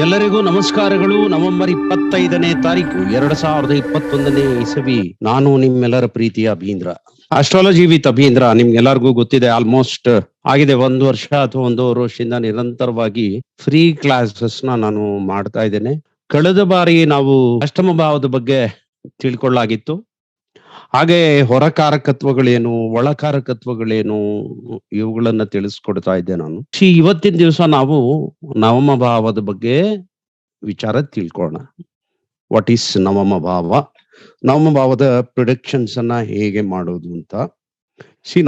ಎಲ್ಲರಿಗೂ ನಮಸ್ಕಾರಗಳು. ನವೆಂಬರ್ 25ನೇ ತಾರೀಕು 2021ನೇ ಇಸವಿ. ನಾನು ನಿಮ್ಮೆಲ್ಲರ ಪ್ರೀತಿಯ ಅಭೀಂದ್ರ. ಆಸ್ಟ್ರಾಲಜಿ ವಿತ್ ಅಭೀಂದ್ರ ನಿಮ್ಗೆಲ್ಲರಿಗೂ ಗೊತ್ತಿದೆ. ಆಲ್ಮೋಸ್ಟ್ ಆಗಿದೆ 1 ವರ್ಷ ಅಥವಾ 1.5 ವರ್ಷದಿಂದ ನಿರಂತರವಾಗಿ ಫ್ರೀ ಕ್ಲಾಸಸ್ ನಾನು ಮಾಡ್ತಾ ಇದ್ದೇನೆ. ಕಳೆದ ಬಾರಿ ನಾವು ಅಷ್ಟಮ ಭಾವದ ಬಗ್ಗೆ ತಿಳ್ಕೊಳ್ಳಾಗಿತ್ತು. ಹಾಗೆ ಹೊರಕಾರಕತ್ವಗಳೇನು, ಒಳಕಾರಕತ್ವಗಳೇನು, ಇವುಗಳನ್ನ ತಿಳಿಸ್ಕೊಡ್ತಾ ಇದ್ದೆ ನಾನು. ಇವತ್ತಿನ ದಿವಸ ನಾವು ನವಮ ಭಾವದ ಬಗ್ಗೆ ವಿಚಾರ ತಿಳ್ಕೊಳ್ಳೋಣ. ವಾಟ್ ಈಸ್ ನವಮ ಭಾವ, ನವಮ ಭಾವದ ಪ್ರಿಡಿಕ್ಷನ್ಸ್ ಅನ್ನ ಹೇಗೆ ಮಾಡೋದು ಅಂತ.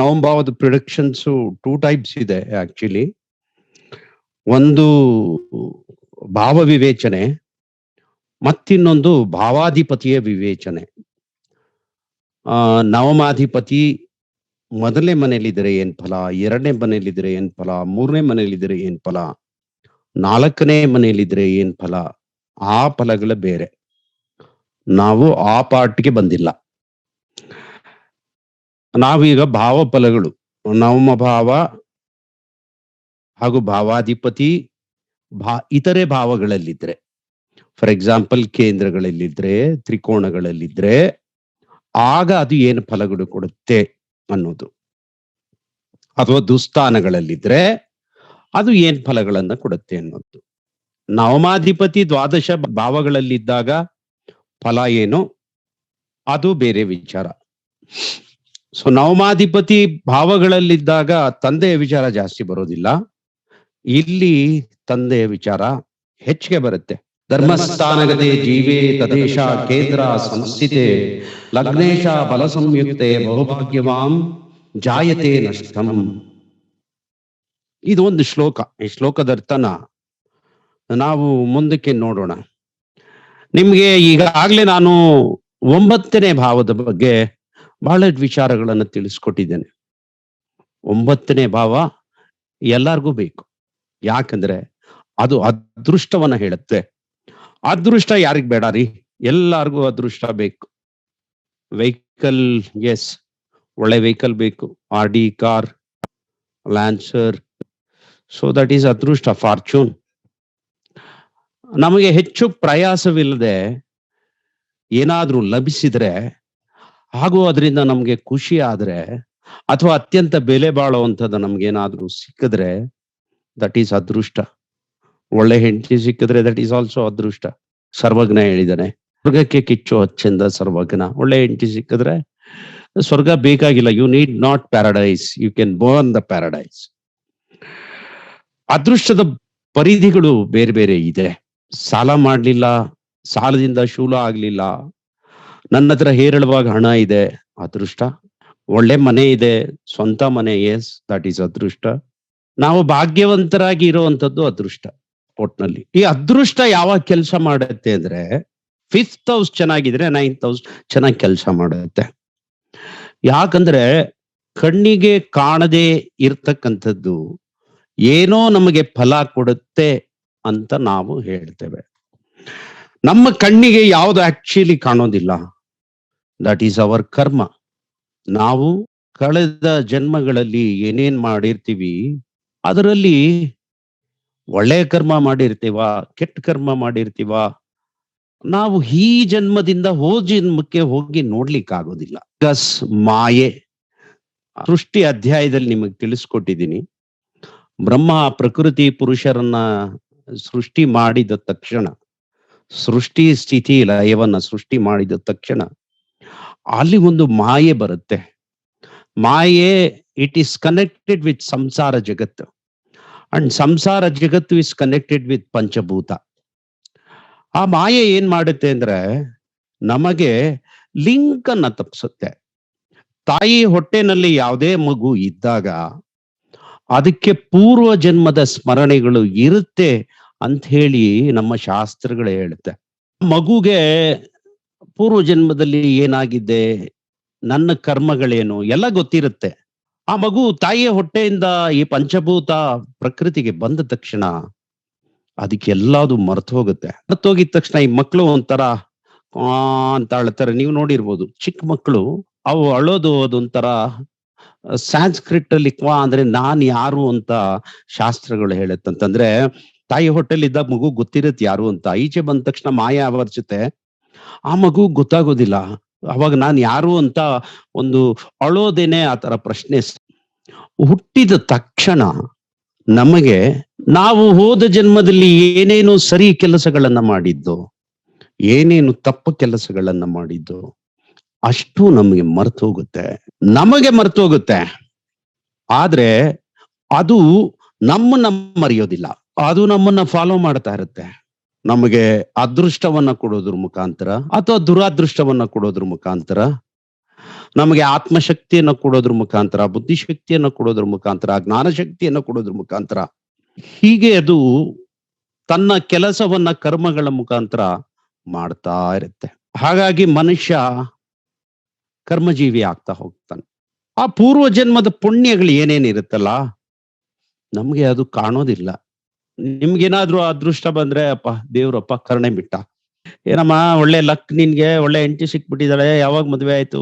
ನವಮ ಭಾವದ ಪ್ರಿಡಿಕ್ಷನ್ಸ್ 2 ಟೈಪ್ಸ್ ಇದೆ ಆಕ್ಚುಲಿ. ಒಂದು ಭಾವ ವಿವೇಚನೆ, ಮತ್ತಿನ್ನೊಂದು ಭಾವಾಧಿಪತಿಯ ವಿವೇಚನೆ. ನವಮಾಧಿಪತಿ ಮೊದಲನೇ ಮನೆಯಲ್ಲಿದ್ದರೆ ಏನ್ ಫಲ, 2ನೇ ಮನೆಯಲ್ಲಿದ್ದರೆ ಏನ್ ಫಲ, 3ನೇ ಮನೆಯಲ್ಲಿದ್ದರೆ ಏನ್ ಫಲ, 4ನೇ ಮನೆಯಲ್ಲಿದ್ರೆ ಏನ್ ಫಲ, ಆ ಫಲಗಳ ಬೇರೆ. ನಾವು ಆ ಪಾರ್ಟ್ಗೆ ಬಂದಿಲ್ಲ. ನಾವೀಗ ಭಾವ ಫಲಗಳು, ನವಮ ಭಾವ ಹಾಗೂ ಭಾವಾಧಿಪತಿ ಇತರೆ ಭಾವಗಳಲ್ಲಿದ್ರೆ, ಫಾರ್ ಎಕ್ಸಾಂಪಲ್ ಕೇಂದ್ರಗಳಲ್ಲಿದ್ರೆ, ತ್ರಿಕೋಣಗಳಲ್ಲಿದ್ರೆ, ಆಗ ಅದು ಏನು ಫಲಗಳು ಕೊಡುತ್ತೆ ಅನ್ನೋದು. ಅಥವಾ ದುಸ್ಥಾನಗಳಲ್ಲಿದ್ರೆ ಅದು ಏನ್ ಫಲಗಳನ್ನ ಕೊಡುತ್ತೆ ಅನ್ನೋದು. ನವಮಾಧಿಪತಿ ದ್ವಾದಶ ಭಾವಗಳಲ್ಲಿದ್ದಾಗ ಫಲ ಏನು, ಅದು ಬೇರೆ ವಿಚಾರ. ನವಮಾಧಿಪತಿ ಭಾವಗಳಲ್ಲಿದ್ದಾಗ ತಂದೆಯ ವಿಚಾರ ಜಾಸ್ತಿ ಬರೋದಿಲ್ಲ. ಇಲ್ಲಿ ತಂದೆಯ ವಿಚಾರ ಹೆಚ್ಚಿಗೆ ಬರುತ್ತೆ. ಧರ್ಮಸ್ಥಾನಗತೆ ಜೀವೇ ತದೇಶ ಕೇಂದ್ರ ಸಂಸ್ಥಿತೆ ಲಗ್ನೇಶ ಬಲ ಸಂಯುಕ್ತೆ ಬಹುಭಾಗ್ಯವಾಂ ಜಾಯತೆ ನಷ್ಟಂ. ಇದು ಒಂದು ಶ್ಲೋಕ. ಈ ಶ್ಲೋಕದ ಅರ್ಥನ ನಾವು ಮುಂದಕ್ಕೆ ನೋಡೋಣ. ನಿಮ್ಗೆ ಈಗಾಗ್ಲೇ ನಾನು 9ನೇ ಭಾವದ ಬಗ್ಗೆ ಬಹಳ ವಿಚಾರಗಳನ್ನು ತಿಳಿಸ್ಕೊಟ್ಟಿದ್ದೇನೆ. 9ನೇ ಭಾವ ಎಲ್ಲರಿಗೂ ಬೇಕು. ಯಾಕಂದ್ರೆ ಅದು ಅದೃಷ್ಟವನ್ನ ಹೇಳುತ್ತೆ. ಅದೃಷ್ಟ ಯಾರಿಗ್ ಬೇಡ ರೀ, ಎಲ್ಲಾರ್ಗೂ ಅದೃಷ್ಟ ಬೇಕು. ವೆಹಿಕಲ್, ಎಸ್, ಒಳ್ಳೆ ವೆಹಿಕಲ್ ಬೇಕು. RD car, lancer. So that is ಅದೃಷ್ಟ, ಫಾರ್ಚೂನ್. ನಮಗೆ ಹೆಚ್ಚು ಪ್ರಯಾಸವಿಲ್ಲದೆ ಏನಾದ್ರೂ ಲಭಿಸಿದ್ರೆ ಹಾಗೂ ಅದರಿಂದ ನಮ್ಗೆ ಖುಷಿ ಆದ್ರೆ, ಅಥವಾ ಅತ್ಯಂತ ಬೆಲೆ ಬಾಳುವಂಥದ್ದು ನಮ್ಗೇನಾದ್ರೂ ಸಿಕ್ಕಿದ್ರೆ, ದಟ್ ಈಸ್ ಅದೃಷ್ಟ. ಒಳ್ಳೆ ಹೆಂಡತಿ ಸಿಕ್ಕಿದ್ರೆ ದಟ್ ಈಸ್ ಆಲ್ಸೋ ಅದೃಷ್ಟ. ಸರ್ವಜ್ಞ ಹೇಳಿದಾನೆ, ಸ್ವರ್ಗಕ್ಕೆ ಕಿಚ್ಚು ಹಚ್ಚೆಂದ ಸರ್ವಜ್ಞ. ಒಳ್ಳೆ ಹೆಂಡತಿ ಸಿಕ್ಕಿದ್ರೆ ಸ್ವರ್ಗ ಬೇಕಾಗಿಲ್ಲ. You need not paradise, you can burn the paradise. ಅದೃಷ್ಟದ ಪರಿಧಿಗಳು ಬೇರೆ ಬೇರೆ ಇದೆ. ಸಾಲ ಮಾಡ್ಲಿಲ್ಲ, ಸಾಲದಿಂದ ಶೂಲ ಆಗ್ಲಿಲ್ಲ, ನನ್ನ ಹತ್ರ ಹೇರಳವಾಗಿ ಹಣ ಇದೆ, ಅದೃಷ್ಟ. ಒಳ್ಳೆ ಮನೆ ಇದೆ, ಸ್ವಂತ ಮನೆ, ಎಸ್, ದಟ್ ಈಸ್ ಅದೃಷ್ಟ. ನಾವು ಭಾಗ್ಯವಂತರಾಗಿ ಇರುವಂತದ್ದು ಅದೃಷ್ಟ. ಒಟ್ನಲ್ಲಿ ಈ ಅದೃಷ್ಟ ಯಾವಾಗ ಕೆಲಸ ಮಾಡುತ್ತೆ ಅಂದ್ರೆ, 5th ಹೌಸ್ ಚೆನ್ನಾಗಿದ್ರೆ 9th ಹೌಸ್ ಚೆನ್ನಾಗಿ ಕೆಲಸ ಮಾಡುತ್ತೆ. ಯಾಕಂದ್ರೆ ಕಣ್ಣಿಗೆ ಕಾಣದೆ ಇರ್ತಕ್ಕಂಥದ್ದು ಏನೋ ನಮಗೆ ಫಲ ಕೊಡುತ್ತೆ ಅಂತ ನಾವು ಹೇಳ್ತೇವೆ. ನಮ್ಮ ಕಣ್ಣಿಗೆ ಯಾವುದು ಆಕ್ಚುಲಿ ಕಾಣೋದಿಲ್ಲ, ದಟ್ ಈಸ್ ಅವರ್ ಕರ್ಮ. ನಾವು ಕಳೆದ ಜನ್ಮಗಳಲ್ಲಿ ಏನೇನ್ ಮಾಡಿರ್ತೀವಿ, ಅದರಲ್ಲಿ ಒಳ್ಳೆ ಕರ್ಮ ಮಾಡಿರ್ತೀವ, ಕೆಟ್ಟ ಕರ್ಮ ಮಾಡಿರ್ತೀವ, ನಾವು ಈ ಜನ್ಮದಿಂದ ಜನ್ಮಕ್ಕೆ ಹೋಗಿ ನೋಡ್ಲಿಕ್ಕಾಗೋದಿಲ್ಲ. ಮಾಯೆ. ಸೃಷ್ಟಿ ಅಧ್ಯಾಯದಲ್ಲಿ ನಿಮಗೆ ತಿಳಿಸ್ಕೊಟ್ಟಿದ್ದೀನಿ. ಬ್ರಹ್ಮ ಪ್ರಕೃತಿ ಪುರುಷರನ್ನ ಸೃಷ್ಟಿ ಮಾಡಿದ ತಕ್ಷಣ, ಸೃಷ್ಟಿ ಸ್ಥಿತಿ ಲಯವನ್ನ ಸೃಷ್ಟಿ ಮಾಡಿದ ತಕ್ಷಣ ಅಲ್ಲಿ ಒಂದು ಮಾಯೆ ಬರುತ್ತೆ. ಮಾಯೆ, ಇಟ್ ಈಸ್ ಕನೆಕ್ಟೆಡ್ ವಿತ್ ಸಂಸಾರ ಜಗತ್ತು, ಅಂಡ್ ಸಂಸಾರ ಜಗತ್ತು ಇಸ್ ಕನೆಕ್ಟೆಡ್ ವಿತ್ ಪಂಚಭೂತ. ಆ ಮಾಯೆ ಏನ್ ಮಾಡುತ್ತೆ ಅಂದ್ರೆ, ನಮಗೆ ಲಿಂಕ್ ಅನ್ನ ತಪ್ಪಿಸುತ್ತೆ. ತಾಯಿ ಹೊಟ್ಟೆನಲ್ಲಿ ಯಾವುದೇ ಮಗು ಇದ್ದಾಗ ಅದಕ್ಕೆ ಪೂರ್ವ ಜನ್ಮದ ಸ್ಮರಣೆಗಳು ಇರುತ್ತೆ ಅಂತ ಹೇಳಿ ನಮ್ಮ ಶಾಸ್ತ್ರಗಳು ಹೇಳುತ್ತೆ. ಮಗುಗೆ ಪೂರ್ವ ಜನ್ಮದಲ್ಲಿ ಏನಾಗಿದೆ, ನನ್ನ ಕರ್ಮಗಳೇನು ಎಲ್ಲ ಗೊತ್ತಿರುತ್ತೆ. ಆ ಮಗು ತಾಯಿಯ ಹೊಟ್ಟೆಯಿಂದ ಈ ಪಂಚಭೂತ ಪ್ರಕೃತಿಗೆ ಬಂದ ತಕ್ಷಣ ಅದಕ್ಕೆಲ್ಲದು ಮರ್ತು ಹೋಗುತ್ತೆ. ಮರ್ತೋಗಿದ ತಕ್ಷಣ ಈ ಮಕ್ಕಳು ಒಂಥರ ಅಂತ ಅಳ್ತಾರೆ. ನೀವು ನೋಡಿರ್ಬೋದು, ಚಿಕ್ಕ ಮಕ್ಕಳು ಅವು ಅಳೋದು ಅದೊಂಥರ ಸ್ಯಾನ್ಸ್ಕ್ರಿಟ್ ಅಲ್ಲಿ ಕ್ವಾ ಅಂದ್ರೆ ನಾನ್ ಯಾರು ಅಂತ ಶಾಸ್ತ್ರಗಳು ಹೇಳುತ್ತಂತಂದ್ರೆ, ತಾಯಿ ಹೊಟ್ಟೆಲಿದ್ದಾಗ ಮಗು ಗೊತ್ತಿರತ್ತೆ ಯಾರು ಅಂತ. ಈಚೆ ಬಂದ ತಕ್ಷಣ ಮಾಯ ಆವರಿಸುತ್ತೆ. ಆ ಮಗು ಗೊತ್ತಾಗೋದಿಲ್ಲ. ಅವಾಗ ನಾನ್ ಯಾರು ಅಂತ ಒಂದು ಅಳೋದೇನೆ ಆ ತರ ಪ್ರಶ್ನೆ. ಹುಟ್ಟಿದ ತಕ್ಷಣ ನಮಗೆ ನಾವು ಹೋದ ಜನ್ಮದಲ್ಲಿ ಏನೇನು ಸರಿ ಕೆಲಸಗಳನ್ನ ಮಾಡಿದ್ದು, ಏನೇನು ತಪ್ಪು ಕೆಲಸಗಳನ್ನ ಮಾಡಿದ್ದು, ಅಷ್ಟು ನಮಗೆ ಮರ್ತು ಹೋಗುತ್ತೆ. ನಮಗೆ ಮರ್ತು ಹೋಗುತ್ತೆ. ಆದ್ರೆ ಅದು ನಮ್ಮನ್ನ ಮರೆಯೋದಿಲ್ಲ. ಅದು ನಮ್ಮನ್ನ ಫಾಲೋ ಮಾಡ್ತಾ ಇರುತ್ತೆ. ನಮಗೆ ಅದೃಷ್ಟವನ್ನ ಕೊಡೋದ್ರ ಮುಖಾಂತರ ಅಥವಾ ದುರಾದೃಷ್ಟವನ್ನ ಕೊಡೋದ್ರ ಮುಖಾಂತರ, ನಮಗೆ ಆತ್ಮಶಕ್ತಿಯನ್ನ ಕೊಡೋದ್ರ ಮುಖಾಂತರ, ಬುದ್ಧಿಶಕ್ತಿಯನ್ನ ಕೊಡೋದ್ರ ಮುಖಾಂತರ, ಜ್ಞಾನ ಶಕ್ತಿಯನ್ನ ಕೊಡೋದ್ರ ಮುಖಾಂತರ, ಹೀಗೆ ಅದು ತನ್ನ ಕೆಲಸವನ್ನ ಕರ್ಮಗಳ ಮುಖಾಂತರ ಮಾಡ್ತಾ ಇರುತ್ತೆ. ಹಾಗಾಗಿ ಮನುಷ್ಯ ಕರ್ಮಜೀವಿ ಆಗ್ತಾ ಹೋಗ್ತಾನೆ. ಆ ಪೂರ್ವ ಜನ್ಮದ ಪುಣ್ಯಗಳು ಏನೇನಿರುತ್ತಲ್ಲ, ನಮ್ಗೆ ಅದು ಕಾಣೋದಿಲ್ಲ. ನಿಮ್ಗೇನಾದ್ರೂ ಅದೃಷ್ಟ ಬಂದ್ರೆ ಅಪ್ಪ ದೇವ್ರಪ್ಪ ಕರುಣೆ ಬಿಟ್ಟ, ಏನಮ್ಮ ಒಳ್ಳೆ ಲಕ್, ನಿನ್ಗೆ ಒಳ್ಳೆ ಹೆಂಡತಿ ಸಿಕ್ಬಿಟ್ಟಿದ್ದಾಳೆ, ಯಾವಾಗ ಮದ್ವೆ ಆಯ್ತು,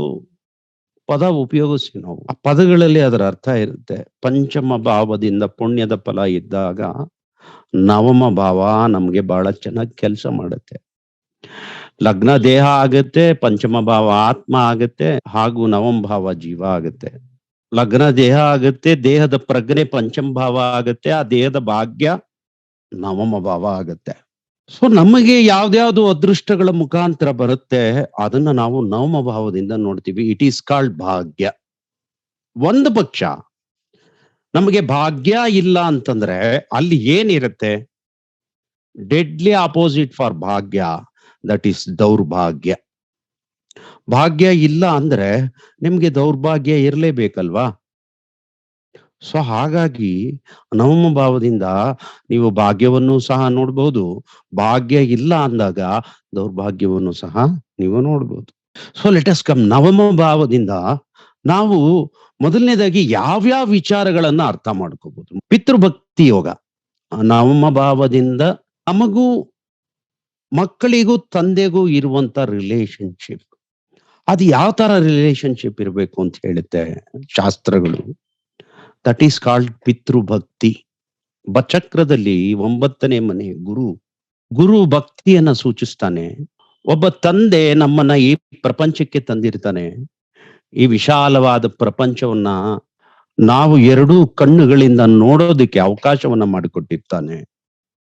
ಪದ ಉಪಯೋಗಿಸಿ ನಾವು. ಆ ಪದಗಳಲ್ಲಿ ಅದರ ಅರ್ಥ ಇರುತ್ತೆ. ಪಂಚಮ ಭಾವದಿಂದ ಪುಣ್ಯದ ಫಲ ಇದ್ದಾಗ ನವಮ ಭಾವ ನಮ್ಗೆ ಬಹಳ ಚೆನ್ನಾಗಿ ಕೆಲಸ ಮಾಡುತ್ತೆ. ಲಗ್ನ ದೇಹ ಆಗುತ್ತೆ, ಪಂಚಮ ಭಾವ ಆತ್ಮ ಆಗುತ್ತೆ, ಹಾಗೂ ನವಮ ಭಾವ ಜೀವ ಆಗುತ್ತೆ. ಲಗ್ನ ದೇಹ ಆಗುತ್ತೆ, ದೇಹದ ಪ್ರಜ್ಞೆ ಪಂಚಮ ಭಾವ ಆಗುತ್ತೆ, ಆ ದೇಹದ ಭಾಗ್ಯ ನವಮ ಭಾವ ಆಗುತ್ತೆ. ಸೊ ನಮಗೆ ಯಾವ್ದ್ಯಾವ್ದು ಅದೃಷ್ಟಗಳ ಮುಖಾಂತರ ಬರುತ್ತೆ, ಅದನ್ನ ನಾವು ನವಮ ಭಾವದಿಂದ ನೋಡ್ತೀವಿ. ಇಟ್ ಈಸ್ ಕಾಲ್ಡ್ ಭಾಗ್ಯ. ಒಂದು ಪಕ್ಷ ನಮಗೆ ಭಾಗ್ಯ ಇಲ್ಲ ಅಂತಂದ್ರೆ ಅಲ್ಲಿ ಏನಿರುತ್ತೆ, deadly opposite for Bhagya, that is ದೌರ್ಭಾಗ್ಯ. ಭಾಗ್ಯ ಇಲ್ಲ ಅಂದ್ರೆ ನಿಮ್ಗೆ ದೌರ್ಭಾಗ್ಯ ಇರಲೇಬೇಕಲ್ವಾ. ಸೊ ಹಾಗಾಗಿ ನವಮ ಭಾವದಿಂದ ನೀವು ಭಾಗ್ಯವನ್ನು ಸಹ ನೋಡ್ಬಹುದು, ಭಾಗ್ಯ ಇಲ್ಲ ಅಂದಾಗ ದೌರ್ಭಾಗ್ಯವನ್ನು ಸಹ ನೀವು ನೋಡ್ಬೋದು. So let us come. ನವಮ ಭಾವದಿಂದ ನಾವು ಮೊದಲನೇದಾಗಿ ಯಾವ್ಯಾವ ವಿಚಾರಗಳನ್ನ ಅರ್ಥ ಮಾಡ್ಕೋಬಹುದು. ಪಿತೃಭಕ್ತಿ ಯೋಗ. ನವಮ ಭಾವದಿಂದ ನಮಗೂ ಮಕ್ಕಳಿಗೂ ತಂದೆಗೂ ಇರುವಂತ ರಿಲೇಶನ್ಶಿಪ್, ಅದು ಯಾವ ತರ ರಿಲೇಶನ್ಶಿಪ್ ಇರಬೇಕು ಅಂತ ಹೇಳುತ್ತೆ ಶಾಸ್ತ್ರಗಳು. ದಟ್ ಈಸ್ ಕಾಲ್ಡ್ ಪಿತೃಭಕ್ತಿ. ಬಚಕ್ರದಲ್ಲಿ 9ನೇ ಮನೆ ಗುರು. ಗುರು ಭಕ್ತಿಯನ್ನ ಸೂಚಿಸ್ತಾನೆ. ಒಬ್ಬ ತಂದೆ ನಮ್ಮನ್ನ ಈ ಪ್ರಪಂಚಕ್ಕೆ ತಂದಿರ್ತಾನೆ. ಈ ವಿಶಾಲವಾದ ಪ್ರಪಂಚವನ್ನ ನಾವು ಎರಡೂ ಕಣ್ಣುಗಳಿಂದ ನೋಡೋದಕ್ಕೆ ಅವಕಾಶವನ್ನ ಮಾಡಿಕೊಟ್ಟಿರ್ತಾನೆ.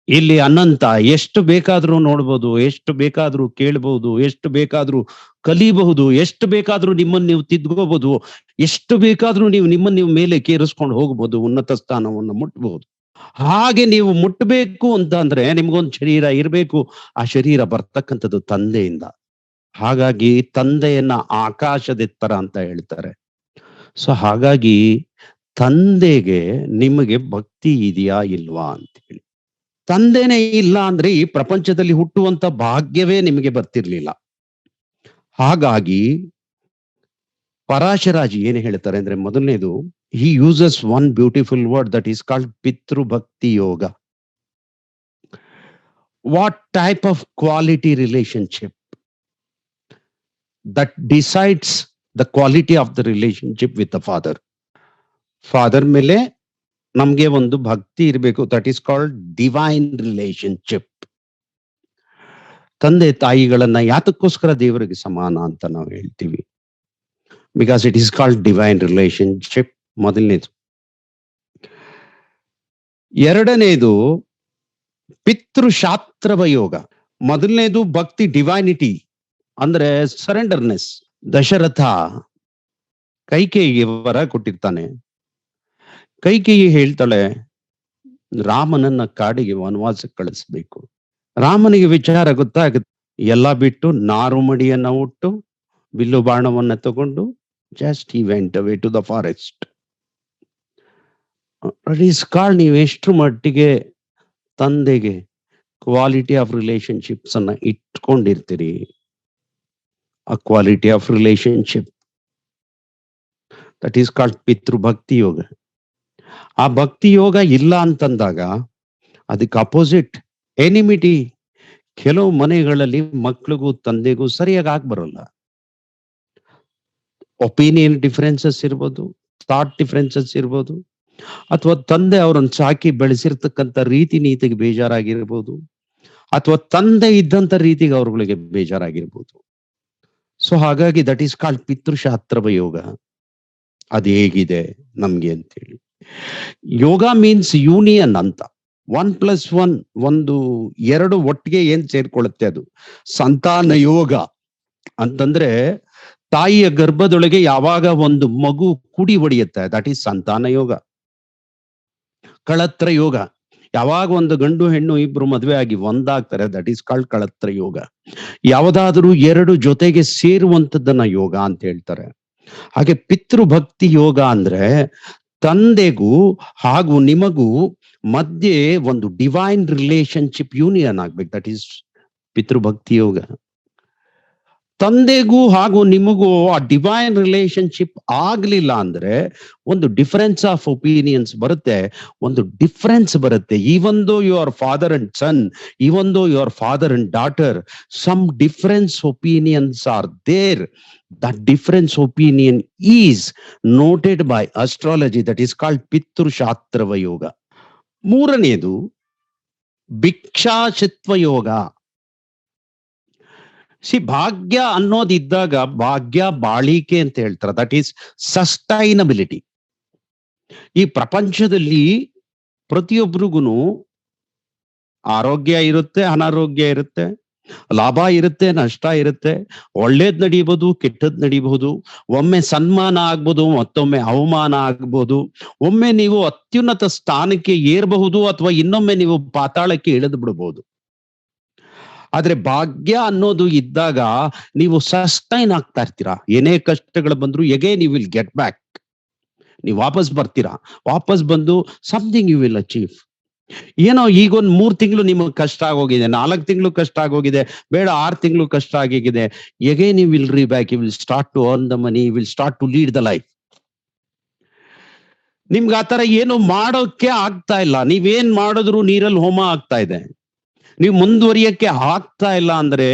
ಇಲ್ಲಿ ಅನಂತ, ಎಷ್ಟು ಬೇಕಾದ್ರೂ ನೋಡ್ಬೋದು, ಎಷ್ಟು ಬೇಕಾದ್ರೂ ಕೇಳ್ಬಹುದು, ಎಷ್ಟು ಬೇಕಾದ್ರೂ ಕಲಿಬಹುದು, ಎಷ್ಟು ಬೇಕಾದ್ರೂ ನಿಮ್ಮನ್ನು ನೀವು ತಿದ್ಕೋಬಹುದು, ಎಷ್ಟು ಬೇಕಾದ್ರೂ ನಿಮ್ಮನ್ನು ನೀವು ಮೇಲೆ ಕೇರಿಸ್ಕೊಂಡು ಹೋಗ್ಬೋದು, ಉನ್ನತ ಸ್ಥಾನವನ್ನು ಮುಟ್ಬಹುದು. ಹಾಗೆ ನೀವು ಮುಟ್ಟಬೇಕು ಅಂತ ಅಂದ್ರೆ ನಿಮ್ಗೊಂದು ಶರೀರ ಇರಬೇಕು. ಆ ಶರೀರ ಬರ್ತಕ್ಕಂಥದ್ದು ತಂದೆಯಿಂದ. ಹಾಗಾಗಿ ತಂದೆಯನ್ನ ಆಕಾಶದೆತ್ತರ ಅಂತ ಹೇಳ್ತಾರೆ. ಸೊ ಹಾಗಾಗಿ ತಂದೆಗೆ ನಿಮಗೆ ಭಕ್ತಿ ಇದೆಯಾ ಇಲ್ವಾ ಅಂತ ಹೇಳಿ. ತಂದೆನೇ ಇಲ್ಲ ಅಂದ್ರೆ ಈ ಪ್ರಪಂಚದಲ್ಲಿ ಹುಟ್ಟುವಂತ ಭಾಗ್ಯವೇ ನಿಮಗೆ ಬರ್ತಿರ್ಲಿಲ್ಲ. ಹಾಗಾಗಿ ಪರಾಶರಾಜಿ ಏನು ಹೇಳ್ತಾರೆ ಅಂದ್ರೆ, ಮೊದಲನೇದು, he uses one beautiful word that is called pitru bhakti yoga. What type of quality relationship that decides the quality of the relationship with the father? Father ಮೇಲೆ ನಮ್ಗೆ ಒಂದು ಭಕ್ತಿ ಇರಬೇಕು. That is called divine relationship. ತಂದೆ ತಾಯಿಗಳನ್ನ ಯಾತಕ್ಕೋಸ್ಕರ ದೇವರಿಗೆ ಸಮಾನ ಅಂತ ನಾವು ಹೇಳ್ತೀವಿ? Because it is called divine relationship. ಮೊದಲನೇದು. ಎರಡನೇದು ಪಿತೃಶಾಸ್ತ್ರವ ಯೋಗ. ಮೊದಲನೇದು ಭಕ್ತಿ, ಡಿವೈನಿಟಿ ಅಂದ್ರೆ ಸರೆಂಡರ್ನೆಸ್. ದಶರಥ ಕೈಕೇಯಿಗೆ ವರ ಕೊಟ್ಟಿರ್ತಾನೆ. ಕೈಕೇಯಿ ಹೇಳ್ತಾಳೆ, ರಾಮನನ್ನ ಕಾಡಿಗೆ ವನವಾಸಕ್ಕೆ ಕಳಿಸ್ಬೇಕು. ರಾಮನಿಗೆ ವಿಚಾರ ಗೊತ್ತಾಗುತ್ತೆ. ಎಲ್ಲ ಬಿಟ್ಟು ನಾರುಮಡಿಯನ್ನ ಉಟ್ಟು ಬಿಲ್ಲು ಬಾಣವನ್ನ ತಗೊಂಡು just he went away to the forest. ನೀವು ಎಷ್ಟು ಮಟ್ಟಿಗೆ ತಂದೆಗೆ ಕ್ವಾಲಿಟಿ ಆಫ್ ರಿಲೇಶನ್ಶಿಪ್ಸ್ ಅನ್ನ ಇಟ್ಕೊಂಡಿರ್ತೀರಿ. ಆ quality of relationship that is called ಪಿತೃಭಕ್ತಿ ಯೋಗ. ಆ ಭಕ್ತಿ ಯೋಗ ಇಲ್ಲ ಅಂತಂದಾಗ ಅದಕ್ಕೆ ಅಪೋಸಿಟ್ ಎನಿಮಿಟಿ. ಕೆಲವು ಮನೆಗಳಲ್ಲಿ ಮಕ್ಕಳಿಗೂ ತಂದೆಗೂ ಸರಿಯಾಗಿ ಆಗ್ಬರಲ್ಲ. ಒಪಿನಿಯನ್ ಡಿಫರೆನ್ಸಸ್ ಇರ್ಬೋದು, ಥಾಟ್ ಡಿಫರೆನ್ಸಸ್ ಇರ್ಬೋದು, ಅಥವಾ ತಂದೆ ಅವರನ್ನು ಸಾಕಿ ಬೆಳೆಸಿರ್ತಕ್ಕಂಥ ರೀತಿ ನೀತಿಗೆ ಬೇಜಾರಾಗಿರ್ಬೋದು, ಅಥವಾ ತಂದೆ ಇದ್ದಂತ ರೀತಿಗೆ ಅವ್ರಗಳಿಗೆ ಬೇಜಾರಾಗಿರ್ಬೋದು. ಸೊ ಹಾಗಾಗಿ ದಟ್ ಈಸ್ ಕಾಲ್ಡ್ ಪಿತೃಶಾಸ್ತ್ರವ ಯೋಗ. ಅದು ಹೇಗಿದೆ ನಮ್ಗೆ ಅಂತೇಳಿ. ಯೋಗ ಮೀನ್ಸ್ ಯೂನಿಯನ್ ಅಂತ. 1+1 ಒಂದು ಎರಡು ಒಟ್ಟಿಗೆ ಏನ್ ಸೇರ್ಕೊಳ್ಳುತ್ತೆ ಅದು ಸಂತಾನ ಯೋಗ ಅಂತಂದ್ರೆ, ತಾಯಿಯ ಗರ್ಭದೊಳಗೆ ಯಾವಾಗ ಒಂದು ಮಗು ಕುಡಿ ಹೊಡೆಯುತ್ತೆ, ದಟ್ ಈಸ್ ಸಂತಾನ ಯೋಗ. ಕಳತ್ರ ಯೋಗ, ಯಾವಾಗ ಒಂದು ಗಂಡು ಹೆಣ್ಣು ಇಬ್ರು ಮದುವೆ ಆಗಿ ಒಂದಾಗ್ತಾರೆ, ದಟ್ ಈಸ್ ಕಾಲ್ಡ್ ಕಳತ್ರ ಯೋಗ. ಯಾವುದಾದ್ರೂ ಎರಡು ಜೊತೆಗೆ ಸೇರುವಂತದ್ದನ್ನ ಯೋಗ ಅಂತ ಹೇಳ್ತಾರೆ. ಹಾಗೆ ಪಿತೃಭಕ್ತಿ ಯೋಗ ಅಂದ್ರೆ ತಂದೆಗೂ ಹಾಗೂ ನಿಮಗೂ ಮಧ್ಯೆ ಒಂದು ಡಿವೈನ್ ರಿಲೇಶನ್ಶಿಪ್ ಯೂನಿಯನ್ ಆಗ್ಬೇಕು, ದಟ್ ಈಸ್ ಪಿತೃಭಕ್ತಿ ಯೋಗ. ತಂದೆಗೂ ಹಾಗೂ ನಿಮಗೂ ಆ ಡಿವೈನ್ ರಿಲೇಶನ್ಶಿಪ್ ಆಗ್ಲಿಲ್ಲ ಅಂದ್ರೆ ಒಂದು ಡಿಫರೆನ್ಸ್ ಆಫ್ ಒಪಿನಿಯನ್ಸ್ ಬರುತ್ತೆ, ಒಂದು ಡಿಫರೆನ್ಸ್ ಬರುತ್ತೆ. Even though you are father and son, even though you are father and daughter, some difference opinions are there. That difference opinion is noted by astrology, that is called ಪಿತೃಶಾಸ್ತ್ರವ ಯೋಗ. ಮೂರನೆಯದು ಭಿಕ್ಷಾಶಿತ್ವ ಯೋಗ. ಭಾಗ್ಯ ಅನ್ನೋದಿದ್ದಾಗ ಭಾಗ್ಯ ಬಾಳಿಕೆ ಅಂತ ಹೇಳ್ತಾರೆ, that is sustainability. ಈ ಪ್ರಪಂಚದಲ್ಲಿ ಪ್ರತಿಯೊಬ್ಬರಿಗೂ ಆರೋಗ್ಯ ಇರುತ್ತೆ, ಅನಾರೋಗ್ಯ ಇರುತ್ತೆ, ಲಾಭ ಇರುತ್ತೆ, ನಷ್ಟ ಇರುತ್ತೆ, ಒಳ್ಳೇದ್ ನಡೀಬಹುದು, ಕೆಟ್ಟದ್ ನಡೀಬಹುದು. ಒಮ್ಮೆ ಸನ್ಮಾನ ಆಗ್ಬೋದು, ಮತ್ತೊಮ್ಮೆ ಅವಮಾನ ಆಗ್ಬೋದು. ಒಮ್ಮೆ ನೀವು ಅತ್ಯುನ್ನತ ಸ್ಥಾನಕ್ಕೆ ಏರಬಹುದು, ಅಥವಾ ಇನ್ನೊಮ್ಮೆ ನೀವು ಪಾತಾಳಕ್ಕೆ ಇಳಿದು ಬಿಡಬಹುದು. ಆದ್ರೆ ಭಾಗ್ಯ ಅನ್ನೋದು ಇದ್ದಾಗ ನೀವು ಸಸ್ಟೈನ್ ಆಗ್ತಾ ಇರ್ತೀರಾ. ಏನೇ ಕಷ್ಟಗಳು ಬಂದ್ರು again you will get back. ನೀವು ವಾಪಸ್ ಬರ್ತೀರಾ, ವಾಪಸ್ ಬಂದು ಸಮಥಿಂಗ್ ಯು ವಿಲ್ ಅಚೀವ್. ಏನೋ ಈಗೊಂದು 3 ತಿಂಗಳು ನಿಮಗೆ ಕಷ್ಟ ಆಗೋಗಿದೆ, 4 ತಿಂಗಳು ಕಷ್ಟ ಆಗೋಗಿದೆ, ಬೇಡ 6 ತಿಂಗಳು ಕಷ್ಟ ಆಗಿದೆ, again you will re back, you will start to earn the money, you will start to lead the life. ನಿಮ್ಗೆ ಆತರ ಏನು ಮಾಡೋಕೆ ಆಗ್ತಾ ಇಲ್ಲ, ನೀವೇನ್ ಮಾಡಿದ್ರು ನೀರಲ್ಲಿ ಹೋಮ ಆಗ್ತಾ ಇದೆ, ನೀವು ಮುಂದುವರಿಯಕ್ಕೆ ಆಗ್ತಾ ಇಲ್ಲ ಅಂದ್ರೆ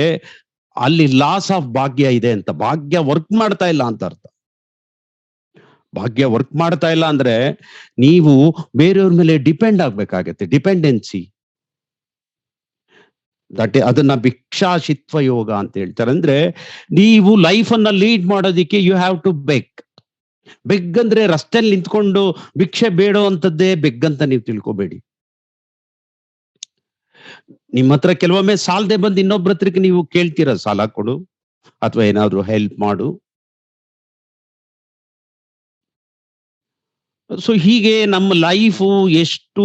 ಅಲ್ಲಿ ಲಾಸ್ ಆಫ್ ಭಾಗ್ಯ ಇದೆ ಅಂತ. ಭಾಗ್ಯ ವರ್ಕ್ ಮಾಡ್ತಾ ಇಲ್ಲ ಅಂತ ಅರ್ಥ. ಭಾಗ್ಯ ವರ್ಕ್ ಮಾಡ್ತಾ ಇಲ್ಲ ಅಂದ್ರೆ ನೀವು ಬೇರೆಯವ್ರ ಮೇಲೆ ಡಿಪೆಂಡ್ ಆಗ್ಬೇಕಾಗತ್ತೆ, ಡಿಪೆಂಡೆನ್ಸಿ. ಅದನ್ನ ಭಿಕ್ಷಾಶಿತ್ವ ಯೋಗ ಅಂತ ಹೇಳ್ತಾರೆ. ಅಂದ್ರೆ ನೀವು ಲೈಫ್ ಅನ್ನ ಲೀಡ್ ಮಾಡೋದಿಕ್ಕೆ you have to beg. Beg ಅಂದ್ರೆ ರಸ್ತೆಯಲ್ಲಿ ನಿಂತ್ಕೊಂಡು ಭಿಕ್ಷೆ ಬೇಡೋ ಅಂತದ್ದೇ ಬೆಗ್ ಅಂತ ನೀವು ತಿಳ್ಕೊಬೇಡಿ. ನಿಮ್ಮ ಹತ್ರ ಕೆಲವೊಮ್ಮೆ ಸಾಲದೆ ಬಂದು ಇನ್ನೊಬ್ರ ಹತ್ರಕ್ಕೆ ನೀವು ಕೇಳ್ತೀರ, ಸಾಲ ಕೊಡು ಅಥವಾ ಏನಾದ್ರು ಹೆಲ್ಪ್ ಮಾಡು. ಸೊ ಹೀಗೆ ನಮ್ಮ ಲೈಫು ಎಷ್ಟು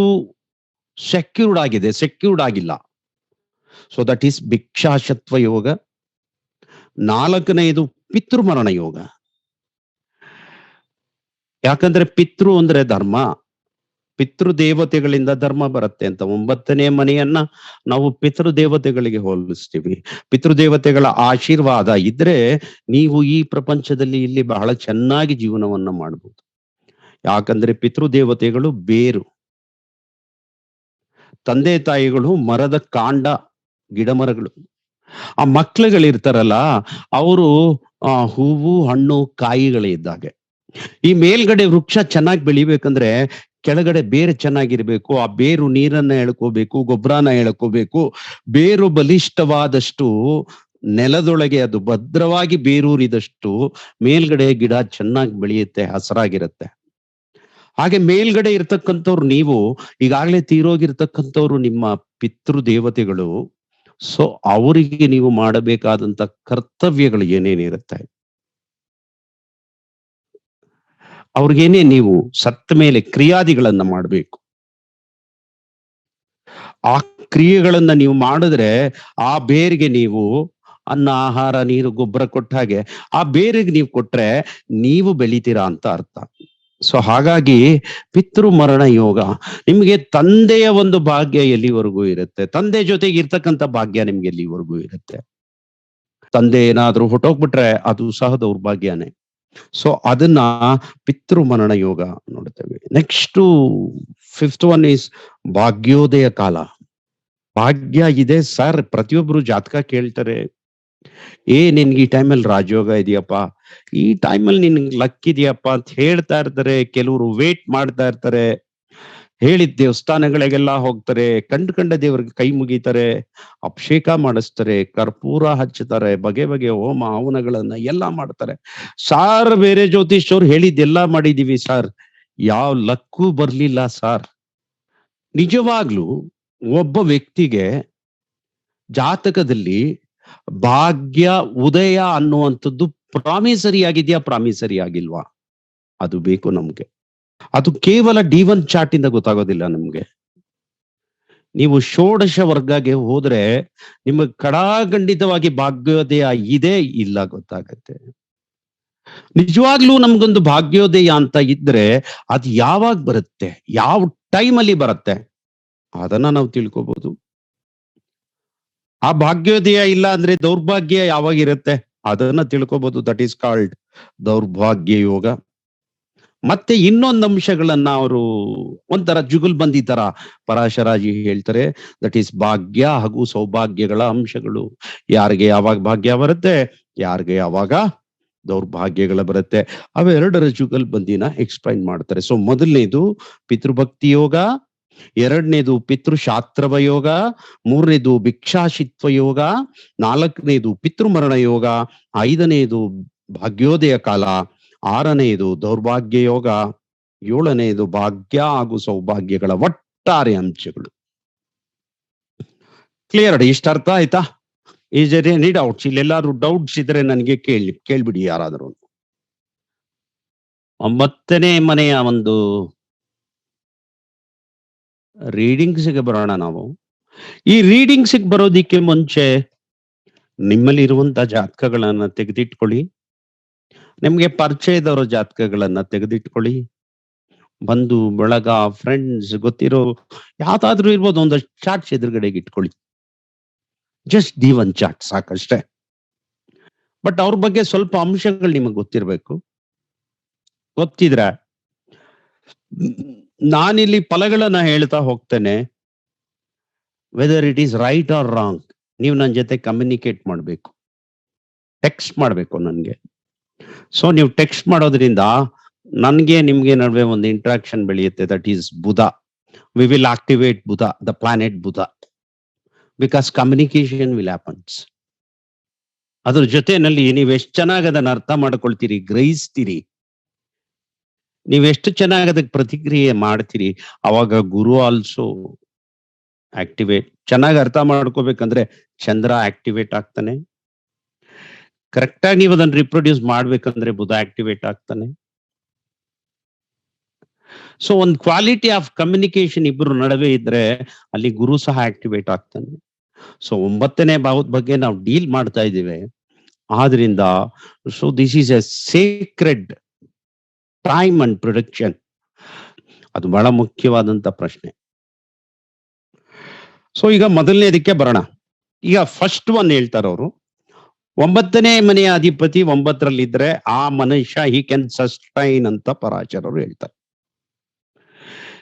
ಸೆಕ್ಯೂರ್ಡ್ ಆಗಿದೆ, ಸೆಕ್ಯೂರ್ಡ್ ಆಗಿಲ್ಲ. ಸೊ ದಟ್ ಈಸ್ ಭಿಕ್ಷಾಶತ್ವ ಯೋಗ. 4ನೇದು ಪಿತೃಮರಣ ಯೋಗ. ಯಾಕಂದ್ರೆ ಪಿತೃ ಅಂದ್ರೆ ಧರ್ಮ, ಪಿತೃ ದೇವತೆಗಳಿಂದ ಧರ್ಮ ಬರುತ್ತೆ ಅಂತ. 9ನೇ ಮನೆಯನ್ನ ನಾವು ಪಿತೃ ದೇವತೆಗಳಿಗೆ ಹೋಲಿಸ್ತೀವಿ. ಪಿತೃದೇವತೆಗಳ ಆಶೀರ್ವಾದ ಇದ್ರೆ ನೀವು ಈ ಪ್ರಪಂಚದಲ್ಲಿ ಇಲ್ಲಿ ಬಹಳ ಚೆನ್ನಾಗಿ ಜೀವನವನ್ನ ಮಾಡ್ಬೋದು. ಯಾಕಂದ್ರೆ ಪಿತೃದೇವತೆಗಳು ಬೇರು, ತಂದೆ ತಾಯಿಗಳು ಮರದ ಕಾಂಡ, ಗಿಡ ಮರಗಳು. ಆ ಮಕ್ಳುಗಳಿರ್ತಾರಲ್ಲ ಅವರು ಹೂವು ಹಣ್ಣು ಕಾಯಿಗಳಿದ್ದಾಗೆ. ಈ ಮೇಲ್ಗಡೆ ವೃಕ್ಷ ಚೆನ್ನಾಗಿ ಬೆಳಿಬೇಕಂದ್ರೆ ಕೆಳಗಡೆ ಬೇರು ಚೆನ್ನಾಗಿರ್ಬೇಕು. ಆ ಬೇರು ನೀರನ್ನ ಎಳ್ಕೋಬೇಕು, ಗೊಬ್ಬರನ ಎಳ್ಕೋಬೇಕು. ಬೇರು ಬಲಿಷ್ಠವಾದಷ್ಟು, ನೆಲದೊಳಗೆ ಅದು ಭದ್ರವಾಗಿ ಬೇರೂರಿದಷ್ಟು ಮೇಲ್ಗಡೆ ಗಿಡ ಚೆನ್ನಾಗಿ ಬೆಳೆಯುತ್ತೆ, ಹಸರಾಗಿರುತ್ತೆ. ಹಾಗೆ ಮೇಲ್ಗಡೆ ಇರ್ತಕ್ಕಂಥವ್ರು ನೀವು, ಈಗಾಗಲೇ ತೀರೋಗಿರ್ತಕ್ಕಂಥವ್ರು ನಿಮ್ಮ ಪಿತೃ ದೇವತೆಗಳು. ಸೊ ಅವರಿಗೆ ನೀವು ಮಾಡಬೇಕಾದಂತ ಕರ್ತವ್ಯಗಳು ಏನೇನಿರುತ್ತೆ, ಅವ್ರಿಗೇನೆ ನೀವು ಸತ್ತ ಮೇಲೆ ಕ್ರಿಯಾದಿಗಳನ್ನ ಮಾಡಬೇಕು. ಆ ಕ್ರಿಯೆಗಳನ್ನ ನೀವು ಮಾಡಿದ್ರೆ ಆ ಬೇರಿಗೆ ನೀವು ಅನ್ನ, ಆಹಾರ, ನೀರು, ಗೊಬ್ಬರ ಕೊಟ್ಟ ಹಾಗೆ ಆ ಬೇರಿಗೆ ನೀವು ಕೊಟ್ರೆ ನೀವು ಬೆಳಿತೀರಾ ಅಂತ ಅರ್ಥ. ಸೊ ಹಾಗಾಗಿ ಪಿತೃ ಮರಣ ಯೋಗ. ನಿಮ್ಗೆ ತಂದೆಯ ಒಂದು ಭಾಗ್ಯ ಎಲ್ಲಿವರೆಗೂ ಇರುತ್ತೆ, ತಂದೆ ಜೊತೆಗೆ ಇರ್ತಕ್ಕಂಥ ಭಾಗ್ಯ ನಿಮ್ಗೆ ಎಲ್ಲಿವರೆಗೂ ಇರುತ್ತೆ. ತಂದೆ ಏನಾದ್ರೂ ಹೊಟ್ಟೋಗ್ಬಿಟ್ರೆ ಅದು ಸಹ ದೌರ್ಭಾಗ್ಯನೇ. ಸೊ ಅದನ್ನ ಪಿತೃ ಮರಣ ಯೋಗ ನೋಡ್ತೇವೆ. ನೆಕ್ಸ್ಟ್ 5th ಒನ್ ಈಸ್ ಭಾಗ್ಯೋದಯ ಕಾಲ. ಭಾಗ್ಯ ಇದೆ ಸರ್, ಪ್ರತಿಯೊಬ್ರು ಜಾತಕ ಕೇಳ್ತಾರೆ, ನಿನ್ಗೆ ಈ ಟೈಮಲ್ಲಿ ರಾಜಯೋಗ ಇದೆಯಪ್ಪ, ಈ ಟೈಮಲ್ಲಿ ನಿನ್ಗೆ ಲಕ್ ಇದೆಯಪ್ಪ ಅಂತ ಹೇಳ್ತಾ ಇರ್ತಾರೆ. ಕೆಲವರು ವೇಟ್ ಮಾಡ್ತಾ ಇರ್ತಾರೆ. ಹೇಳಿದ ದೇವಸ್ಥಾನಗಳಿಗೆಲ್ಲ ಹೋಗ್ತಾರೆ, ಕಂಡ ದೇವರಿಗೆ ಕೈ ಮುಗಿತಾರೆ, ಅಭಿಷೇಕ ಮಾಡಿಸ್ತಾರೆ, ಕರ್ಪೂರ ಹಚ್ಚುತ್ತಾರೆ, ಬಗೆ ಬಗೆ ಹೋಮ ಹವನಗಳನ್ನ ಎಲ್ಲ ಮಾಡ್ತಾರೆ. ಸಾರ್ ಬೇರೆ ಜ್ಯೋತಿಷ್ಯವ್ರು ಹೇಳಿದ್ದೆಲ್ಲ ಮಾಡಿದೀವಿ ಸಾರ್, ಯಾವ ಲಕ್ಕೂ ಬರ್ಲಿಲ್ಲ ಸಾರ್. ನಿಜವಾಗ್ಲೂ ಒಬ್ಬ ವ್ಯಕ್ತಿಗೆ ಜಾತಕದಲ್ಲಿ ಭಾಗ್ಯ ಉದಯ ಅನ್ನುವಂಥದ್ದು ಪ್ರಾಮಿಸರಿ ಆಗಿದ್ಯಾ, ಪ್ರಾಮಿಸರಿ ಆಗಿಲ್ವಾ, ಅದು ಬೇಕು ನಮ್ಗೆ. ಅದು ಕೇವಲ D1 ಚಾರ್ಟ್ ಇಂದ ಗೊತ್ತಾಗೋದಿಲ್ಲ ನಮ್ಗೆ. ನೀವು ಷೋಡಶ ವರ್ಗಗೆ ಹೋದ್ರೆ ನಿಮಗೆ ಕಡಾಖಂಡಿತವಾಗಿ ಭಾಗ್ಯೋದಯ ಇದೆ ಇಲ್ಲ ಗೊತ್ತಾಗತ್ತೆ. ನಿಜವಾಗ್ಲೂ ನಮ್ಗೊಂದು ಭಾಗ್ಯೋದಯ ಅಂತ ಇದ್ರೆ ಅದು ಯಾವಾಗ ಬರುತ್ತೆ, ಯಾವ ಟೈಮಲ್ಲಿ ಬರುತ್ತೆ, ಅದನ್ನ ನಾವು ತಿಳ್ಕೊಬಹುದು. ಆ ಭಾಗ್ಯೋದಯ ಇಲ್ಲ ಅಂದ್ರೆ ದೌರ್ಭಾಗ್ಯ ಯಾವಾಗ ಇರುತ್ತೆ ಅದನ್ನ ತಿಳ್ಕೊಬಹುದು. ದಟ್ ಈಸ್ ಕಾಲ್ಡ್ ದೌರ್ಭಾಗ್ಯ ಯೋಗ. ಮತ್ತೆ ಇನ್ನೊಂದು ಅಂಶಗಳನ್ನ ಅವರು ಒಂಥರ ಜುಗುಲ್ಬಂದಿ ತರ ಪರಾಶರಾಜಿ ಹೇಳ್ತಾರೆ. ದಟ್ ಈಸ್ ಭಾಗ್ಯ ಹಾಗೂ ಸೌಭಾಗ್ಯಗಳ ಅಂಶಗಳು. ಯಾರಿಗೆ ಯಾವಾಗ ಭಾಗ್ಯ ಬರುತ್ತೆ, ಯಾರಿಗೆ ಯಾವಾಗ ದೌರ್ಭಾಗ್ಯಗಳ ಬರುತ್ತೆ, ಅವೆರಡರ ಜುಗಲ್ಬಂದಿನ ಎಕ್ಸ್ಪ್ಲೈನ್ ಮಾಡ್ತಾರೆ. ಸೊ ಮೊದಲನೇದು ಪಿತೃಭಕ್ತಿ ಯೋಗ, ಎರಡನೇದು ಪಿತೃಶಾಸ್ತ್ರವ ಯೋಗ, ಮೂರನೇದು ಭಿಕ್ಷಾಶಿತ್ವ ಯೋಗ, ನಾಲ್ಕನೇದು ಪಿತೃಮರಣ ಯೋಗ, ಐದನೇದು ಭಾಗ್ಯೋದಯ ಕಾಲ, ಆರನೆಯದು ದೌರ್ಭಾಗ್ಯ ಯೋಗ, ಏಳನೆಯದು ಭಾಗ್ಯ ಹಾಗೂ ಸೌಭಾಗ್ಯಗಳ ಒಟ್ಟಾರೆ ಅಂಶಗಳು. ಕ್ಲಿಯರ್? ಇಷ್ಟ ಅರ್ಥ ಆಯ್ತಾ? Is there any doubts? ಇಲ್ಲೆಲ್ಲಾದ್ರೂ ಡೌಟ್ಸ್ ಇದ್ರೆ ನನಗೆ ಕೇಳ್ಬಿಡಿ ಯಾರಾದರೂ. 9ನೇ ಮನೆಯ ಒಂದು ರೀಡಿಂಗ್ಸ್ಗೆ ಬರೋಣ ನಾವು. ಈ ರೀಡಿಂಗ್ಸ್ಗೆ ಬರೋದಿಕ್ಕೆ ಮುಂಚೆ ನಿಮ್ಮಲ್ಲಿ ಇರುವಂತ ಜಾತಕಗಳನ್ನ ತೆಗೆದಿಟ್ಕೊಳ್ಳಿ. ನಿಮ್ಗೆ ಪರಿಚಯದವರ ಜಾತಕಗಳನ್ನ ತೆಗೆದಿಟ್ಕೊಳ್ಳಿ. ಬಂಧು ಬಳಗ, ಫ್ರೆಂಡ್ಸ್, ಗೊತ್ತಿರೋ ಯಾವ್ದಾದ್ರೂ ಇರ್ಬೋದು, ಒಂದಷ್ಟು ಚಾರ್ಟ್ಸ್ ಎದುರುಗಡೆಗೆ ಇಟ್ಕೊಳ್ಳಿ. Just D1 chart ಸಾಕಷ್ಟೇ. ಬಟ್ ಅವ್ರ ಬಗ್ಗೆ ಸ್ವಲ್ಪ ಅಂಶಗಳು ನಿಮಗೆ ಗೊತ್ತಿರ್ಬೇಕು. ಗೊತ್ತಿದ್ರೆ ನಾನಿಲ್ಲಿ ಫಲಗಳನ್ನ ಹೇಳ್ತಾ ಹೋಗ್ತೇನೆ. Whether it is right or wrong, ನೀವು ನನ್ನ ಜೊತೆ ಕಮ್ಯುನಿಕೇಟ್ ಮಾಡಬೇಕು, ಟೆಕ್ಸ್ಟ್ ಮಾಡಬೇಕು ನನಗೆ. ಸೊ ನೀವು ಟೆಕ್ಸ್ಟ್ ಮಾಡೋದ್ರಿಂದ ನನ್ಗೆ ನಿಮ್ಗೆ ನಡುವೆ ಒಂದು ಇಂಟ್ರಾಕ್ಷನ್ ಬೆಳೆಯುತ್ತೆ. That is Budha. We will activate Budha, the planet Budha, because communication will happens. ಅದ್ರ ಜೊತೆನಲ್ಲಿ ನೀವು ಎಷ್ಟು ಚೆನ್ನಾಗಿ ಅದನ್ನ ಅರ್ಥ ಮಾಡ್ಕೊಳ್ತೀರಿ, ಗ್ರಹಿಸ್ತೀರಿ, ನೀವೆಷ್ಟು ಚೆನ್ನಾಗಿ ಅದಕ್ಕೆ ಪ್ರತಿಕ್ರಿಯೆ ಮಾಡ್ತೀರಿ, ಅವಾಗ ಗುರು ಆಲ್ಸೋ ಆಕ್ಟಿವೇಟ್. ಚೆನ್ನಾಗಿ ಅರ್ಥ ಮಾಡ್ಕೋಬೇಕಂದ್ರೆ ಚಂದ್ರ ಆಕ್ಟಿವೇಟ್ ಆಗ್ತಾನೆ. ಕರೆಕ್ಟ್ ಆಗಿ ನೀವು ಅದನ್ನ ರಿಪ್ರೊಡ್ಯೂಸ್ ಮಾಡ್ಬೇಕಂದ್ರೆ ಬುಧ ಆಕ್ಟಿವೇಟ್ ಆಗ್ತಾನೆ. ಸೊ ಒಂದು ಕ್ವಾಲಿಟಿ ಆಫ್ ಕಮ್ಯುನಿಕೇಶನ್ ಇಬ್ರು ನಡುವೆ ಇದ್ರೆ ಅಲ್ಲಿ ಗುರು ಸಹ ಆಕ್ಟಿವೇಟ್ ಆಗ್ತಾನೆ. ಸೊ 9ನೇ ಭಾವದ ಬಗ್ಗೆ ನಾವು ಡೀಲ್ ಮಾಡ್ತಾ ಇದ್ದೀವಿ. ಆದ್ರಿಂದ so this is A Sacred time and production. ಅದು ಬಹಳ ಮುಖ್ಯವಾದಂತ ಪ್ರಶ್ನೆ. ಸೊ ಈಗ ಮೊದಲನೇದಕ್ಕೆ ಬರೋಣ. ಈಗ ಫಸ್ಟ್ ಒನ್ ಹೇಳ್ತಾರೆ ಅವರು, 9ನೇ ಮನೆಯ ಅಧಿಪತಿ 9ರಲ್ಲಿದ್ರೆ ಆ ಮನುಷ್ಯ ಹಿ ಕ್ಯಾನ್ ಸಸ್ಟೈನ್ ಅಂತ ಪರಾಶರರು ಹೇಳ್ತಾರೆ.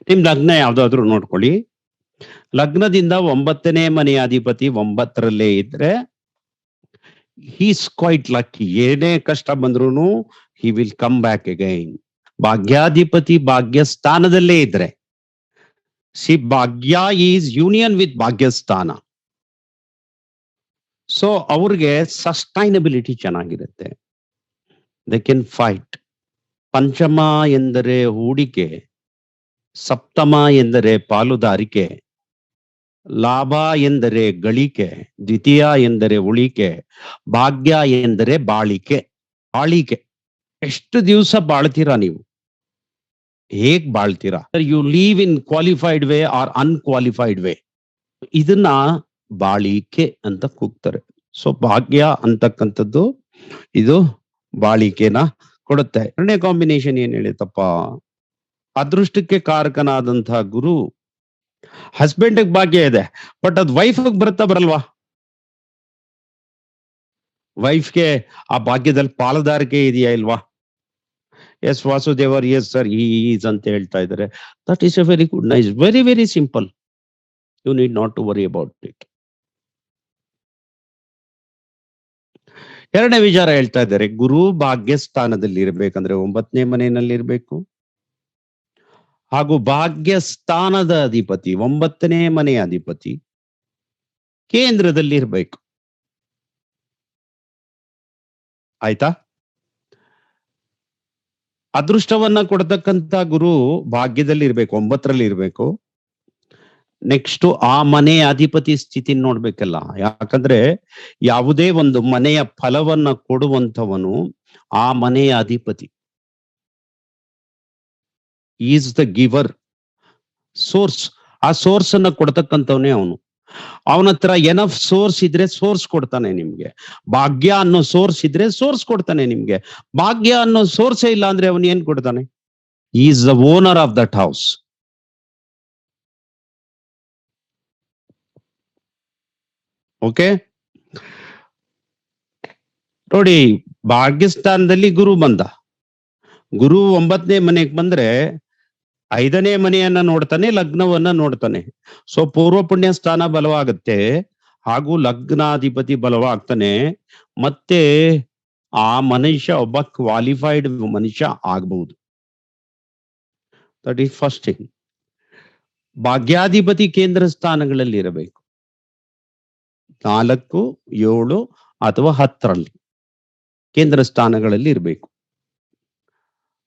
ನಿಮ್ ಲಗ್ನ ಯಾವ್ದಾದ್ರು ನೋಡ್ಕೊಳ್ಳಿ. ಲಗ್ನದಿಂದ 9ನೇ ಮನೆಯ ಅಧಿಪತಿ 9ರಲ್ಲೇ ಇದ್ರೆ ಹೀಸ್ ಕ್ವೈಟ್ ಲಕ್ಕಿ. ಏನೇ ಕಷ್ಟ ಬಂದ್ರು he will come back again. ಭಾಗ್ಯಾಧಿಪತಿ ಭಾಗ್ಯ ಸ್ಥಾನದಲ್ಲೇ ಇದ್ರೆ, ಸಿ ಭಾಗ್ಯ ಈಸ್ ಯೂನಿಯನ್ ವಿತ್ ಭಾಗ್ಯಸ್ಥಾನ. ಸೊ ಅವ್ರಿಗೆ ಸಸ್ಟೈನಬಿಲಿಟಿ ಚೆನ್ನಾಗಿರುತ್ತೆ. They can fight. ಪಂಚಮ ಎಂದರೆ ಹೂಡಿಕೆ, ಸಪ್ತಮ ಎಂದರೆ ಪಾಲುದಾರಿಕೆ, ಲಾಭ ಎಂದರೆ ಗಳಿಕೆ, ದ್ವಿತೀಯ ಎಂದರೆ ಉಳಿಕೆ, ಭಾಗ್ಯ ಎಂದರೆ ಬಾಳಿಕೆ. ಬಾಳಿಕೆ ಎಷ್ಟು ದಿವಸ ಬಾಳ್ತೀರಾ ನೀವು, ಹೇಗ್ ಬಾಳ್ತೀರಾ, you live in qualified way or unqualified way, ಇದನ್ನ ಬಾಳಿಕೆ ಅಂತ ಕೂಗ್ತಾರೆ. ಸೊ ಭಾಗ್ಯ ಅಂತಕ್ಕಂಥದ್ದು ಇದು ಬಾಳಿಕೆನ ಕೊಡುತ್ತೆ. ಎರಡನೇ ಕಾಂಬಿನೇಷನ್ ಏನ್ ಹೇಳಿತಪ್ಪ, ಅದೃಷ್ಟಕ್ಕೆ ಕಾರಕನಾದಂತಹ ಗುರು. ಹಸ್ಬೆಂಡ್ ಭಾಗ್ಯ ಇದೆ, ಬಟ್ ಅದ್ ವೈಫ್ ಬರುತ್ತಾ ಬರಲ್ವಾ? ವೈಫ್ಗೆ ಆ ಭಾಗ್ಯದಲ್ಲಿ ಪಾಲುದಾರಿಕೆ ಇದೆಯಾ ಇಲ್ವಾ? Yes Vasudevar, yes sir is ಅಂತ ಹೇಳ್ತಾ ಇದ್ದಾರೆ. That is a very good, nice, very very simple. You need not to worry about it. ಎರಡನೇ ವಿಚಾರ ಹೇಳ್ತಾ ಇದ್ದಾರೆ, ಗುರು ಭಾಗ್ಯಸ್ಥಾನದಲ್ಲಿ ಇರ್ಬೇಕಂದ್ರೆ 9ನೇ ಮನೆಯಲ್ಲಿ ಇರ್ಬೇಕು. ಹಾಗೂ ಭಾಗ್ಯಸ್ಥಾನದ ಅಧಿಪತಿ 9ನೇ ಮನೆಯ ಅಧಿಪತಿ ಕೇಂದ್ರದಲ್ಲಿ ಇರ್ಬೇಕು. ಆಯ್ತಾ? ಅದೃಷ್ಟವನ್ನ ಕೊಡ್ತಕ್ಕಂತ ಗುರು ಭಾಗ್ಯದಲ್ಲಿ ಇರ್ಬೇಕು, 9ರಲ್ಲಿ ಇರ್ಬೇಕು. ನೆಕ್ಸ್ಟ್ ಆ ಮನೆಯ ಅಧಿಪತಿ ಸ್ಥಿತಿ ನೋಡ್ಬೇಕಲ್ಲ. ಯಾಕಂದ್ರೆ ಯಾವುದೇ ಒಂದು ಮನೆಯ ಫಲವನ್ನ ಕೊಡುವಂಥವನು ಆ ಮನೆಯ ಅಧಿಪತಿ. Is the ಗಿವರ್, source. ಆ ಸೋರ್ಸ್ ಅನ್ನ ಕೊಡ್ತಕ್ಕಂಥವನೇ ಅವನು. ಅವನ ಹತ್ರ ಎನಫ್ ಸೋರ್ಸ್ ಇದ್ರೆ ಸೋರ್ಸ್ ಕೊಡ್ತಾನೆ ನಿಮ್ಗೆ. ಭಾಗ್ಯ ಅನ್ನೋ ಸೋರ್ಸ್ ಇದ್ರೆ ಸೋರ್ಸ್ ಕೊಡ್ತಾನೆ ನಿಮ್ಗೆ. ಭಾಗ್ಯ ಅನ್ನೋ ಸೋರ್ಸೇ ಇಲ್ಲ ಅಂದ್ರೆ ಅವನು ಏನ್ ಕೊಡ್ತಾನೆ? Is the owner of that house. Okay, ನೋಡಿ, ಭಾಗ್ಯಸ್ಥಾನದಲ್ಲಿ ಗುರು ಬಂದ. ಗುರು 9ನೇ ಮನೆಗೆ ಬಂದ್ರೆ 5ನೇ ಮನೆಯನ್ನ ನೋಡ್ತಾನೆ, ಲಗ್ನವನ್ನ ನೋಡ್ತಾನೆ. ಸೊ ಪೂರ್ವ ಪುಣ್ಯ ಸ್ಥಾನ ಬಲವಾಗುತ್ತೆ, ಹಾಗೂ ಲಗ್ನಾಧಿಪತಿ ಬಲವಾಗ್ತಾನೆ. ಮತ್ತೆ ಆ ಮನುಷ್ಯ ಒಬ್ಬ ಕ್ವಾಲಿಫೈಡ್ ಮನುಷ್ಯ ಆಗ್ಬಹುದು. That is first thing. ಭಾಗ್ಯಾಧಿಪತಿ ಕೇಂದ್ರ ಸ್ಥಾನಗಳಲ್ಲಿ ಇರಬೇಕು, 4, 7 ಅಥವಾ 10ರಲ್ಲಿ ಕೇಂದ್ರ ಸ್ಥಾನಗಳಲ್ಲಿ ಇರಬೇಕು.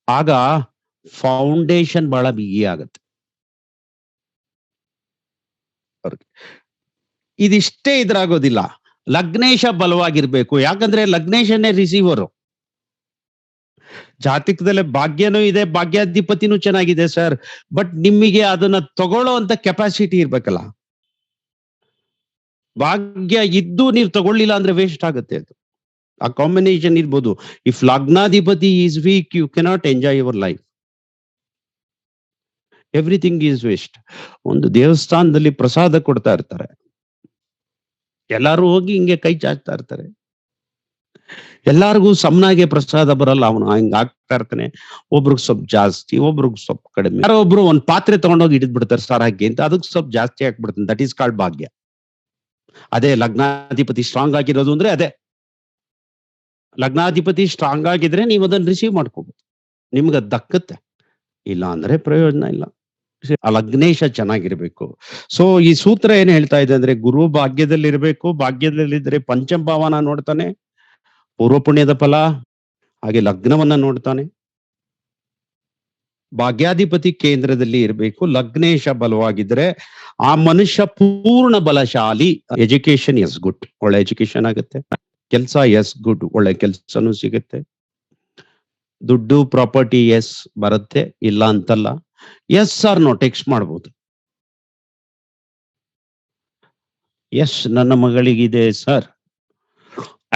ಆಗ ಫೌಂಡೇಶನ್ ಬಹಳ ಬಿಗಿ ಆಗತ್ತೆ. ಇದಿಷ್ಟೇ ಇದ್ರಾಗೋದಿಲ್ಲ, ಲಗ್ನೇಶ ಬಲವಾಗಿರ್ಬೇಕು. ಯಾಕಂದ್ರೆ ಲಗ್ನೇಶನೇ ರಿಸೀವರು. ಜಾತಕದಲ್ಲೇ ಭಾಗ್ಯನೂ ಇದೆ, ಭಾಗ್ಯಾಧಿಪತಿನೂ ಚೆನ್ನಾಗಿದೆ ಸರ್, ಬಟ್ ನಿಮಗೆ ಅದನ್ನ ತಗೊಳ್ಳೋ ಅಂತ ಕೆಪಾಸಿಟಿ ಇರ್ಬೇಕಲ್ಲ. ಭಾಗ್ಯ ಇದ್ದು ನೀವು ತಗೊಳ್ಳಿಲ್ಲ ಅಂದ್ರೆ ವೇಸ್ಟ್ ಆಗುತ್ತೆ ಅದು. ಆ ಕಾಂಬಿನೇಷನ್ ಇರ್ಬೋದು. ಇಫ್ ಲಗ್ನಾಧಿಪತಿ is weak, you cannot enjoy your life. Everything is waste. ಒಂದು ದೇವಸ್ಥಾನದಲ್ಲಿ ಪ್ರಸಾದ ಕೊಡ್ತಾ ಇರ್ತಾರೆ, ಎಲ್ಲಾರು ಹೋಗಿ ಹಿಂಗೆ ಕೈ ಚಾಚ್ತಾ ಇರ್ತಾರೆ. ಎಲ್ಲಾರ್ಗೂ ಸಮನಾಗೆ ಪ್ರಸಾದ ಬರಲ್ಲ. ಅವನು ಹಿಂಗ ಆಗ್ತಾ ಇರ್ತಾನೆ, ಒಬ್ರಿಗೆ ಸ್ವಲ್ಪ ಜಾಸ್ತಿ, ಒಬ್ರಿಗೆ ಸ್ವಲ್ಪ ಕಡಿಮೆ. ಯಾರೋ ಒಬ್ರು ಒಂದ್ ಪಾತ್ರೆ ತಗೊಂಡೋಗಿ ಹಿಡಿದ್ ಬಿಡ್ತಾರೆ ಸಾರ್ ಹಾಕಿ ಅಂತ, ಅದಕ್ಕೆ ಸ್ವಲ್ಪ ಜಾಸ್ತಿ ಹಾಕ್ಬಿಡ್ತಾನೆ. ದಟ್ ಈಸ್ ಕಾಲ್ಡ್ ಭಾಗ್ಯ. ಅದೇ ಲಗ್ನಾಧಿಪತಿ ಸ್ಟ್ರಾಂಗ್ ಆಗಿರೋದು ಅಂದ್ರೆ ಅದೇ. ಲಗ್ನಾಧಿಪತಿ ಸ್ಟ್ರಾಂಗ್ ಆಗಿದ್ರೆ ನೀವು ಅದನ್ನ ರಿಸೀವ್ ಮಾಡ್ಕೋಬಹುದು, ನಿಮ್ಗೆ ದಕ್ಕತ್ತೆ. ಇಲ್ಲ ಅಂದ್ರೆ ಪ್ರಯೋಜನ ಇಲ್ಲ. ಆ ಲಗ್ನೇಶ ಚೆನ್ನಾಗಿರ್ಬೇಕು. ಸೊ ಈ ಸೂತ್ರ ಏನ್ ಹೇಳ್ತಾ ಇದೆ ಅಂದ್ರೆ, ಗುರು ಭಾಗ್ಯದಲ್ಲಿ ಇರ್ಬೇಕು. ಭಾಗ್ಯದಲ್ಲಿದ್ರೆ ಪಂಚಮ ಭಾವನ ನೋಡ್ತಾನೆ, ಪೂರ್ವ ಪುಣ್ಯದ ಫಲ, ಹಾಗೆ ಲಗ್ನವನ್ನ ನೋಡ್ತಾನೆ. ಭಾಗ್ಯಾಧಿಪತಿ ಕೇಂದ್ರದಲ್ಲಿ ಇರಬೇಕು. ಲಗ್ನೇಶ ಬಲವಾಗಿದ್ರೆ ಆ ಮನುಷ್ಯ ಪೂರ್ಣ ಬಲಶಾಲಿ. ಎಜುಕೇಶನ್ ಎಸ್ ಗುಡ್, ಒಳ್ಳೆ ಎಜುಕೇಶನ್ ಆಗುತ್ತೆ. ಕೆಲಸ ಎಸ್ ಗುಡ್, ಒಳ್ಳೆ ಕೆಲಸನೂ ಸಿಗುತ್ತೆ. ದುಡ್ಡು ಪ್ರಾಪರ್ಟಿ ಎಸ್ ಬರುತ್ತೆ, ಇಲ್ಲ ಅಂತಲ್ಲ. ಎಸ್ ಆರ್ ನೋ ಟೆಕ್ಸ್ಟ್ ಮಾಡ್ಬೋದು. ಎಸ್ ನನ್ನ ಮಗಳಿಗಿದೆ sir,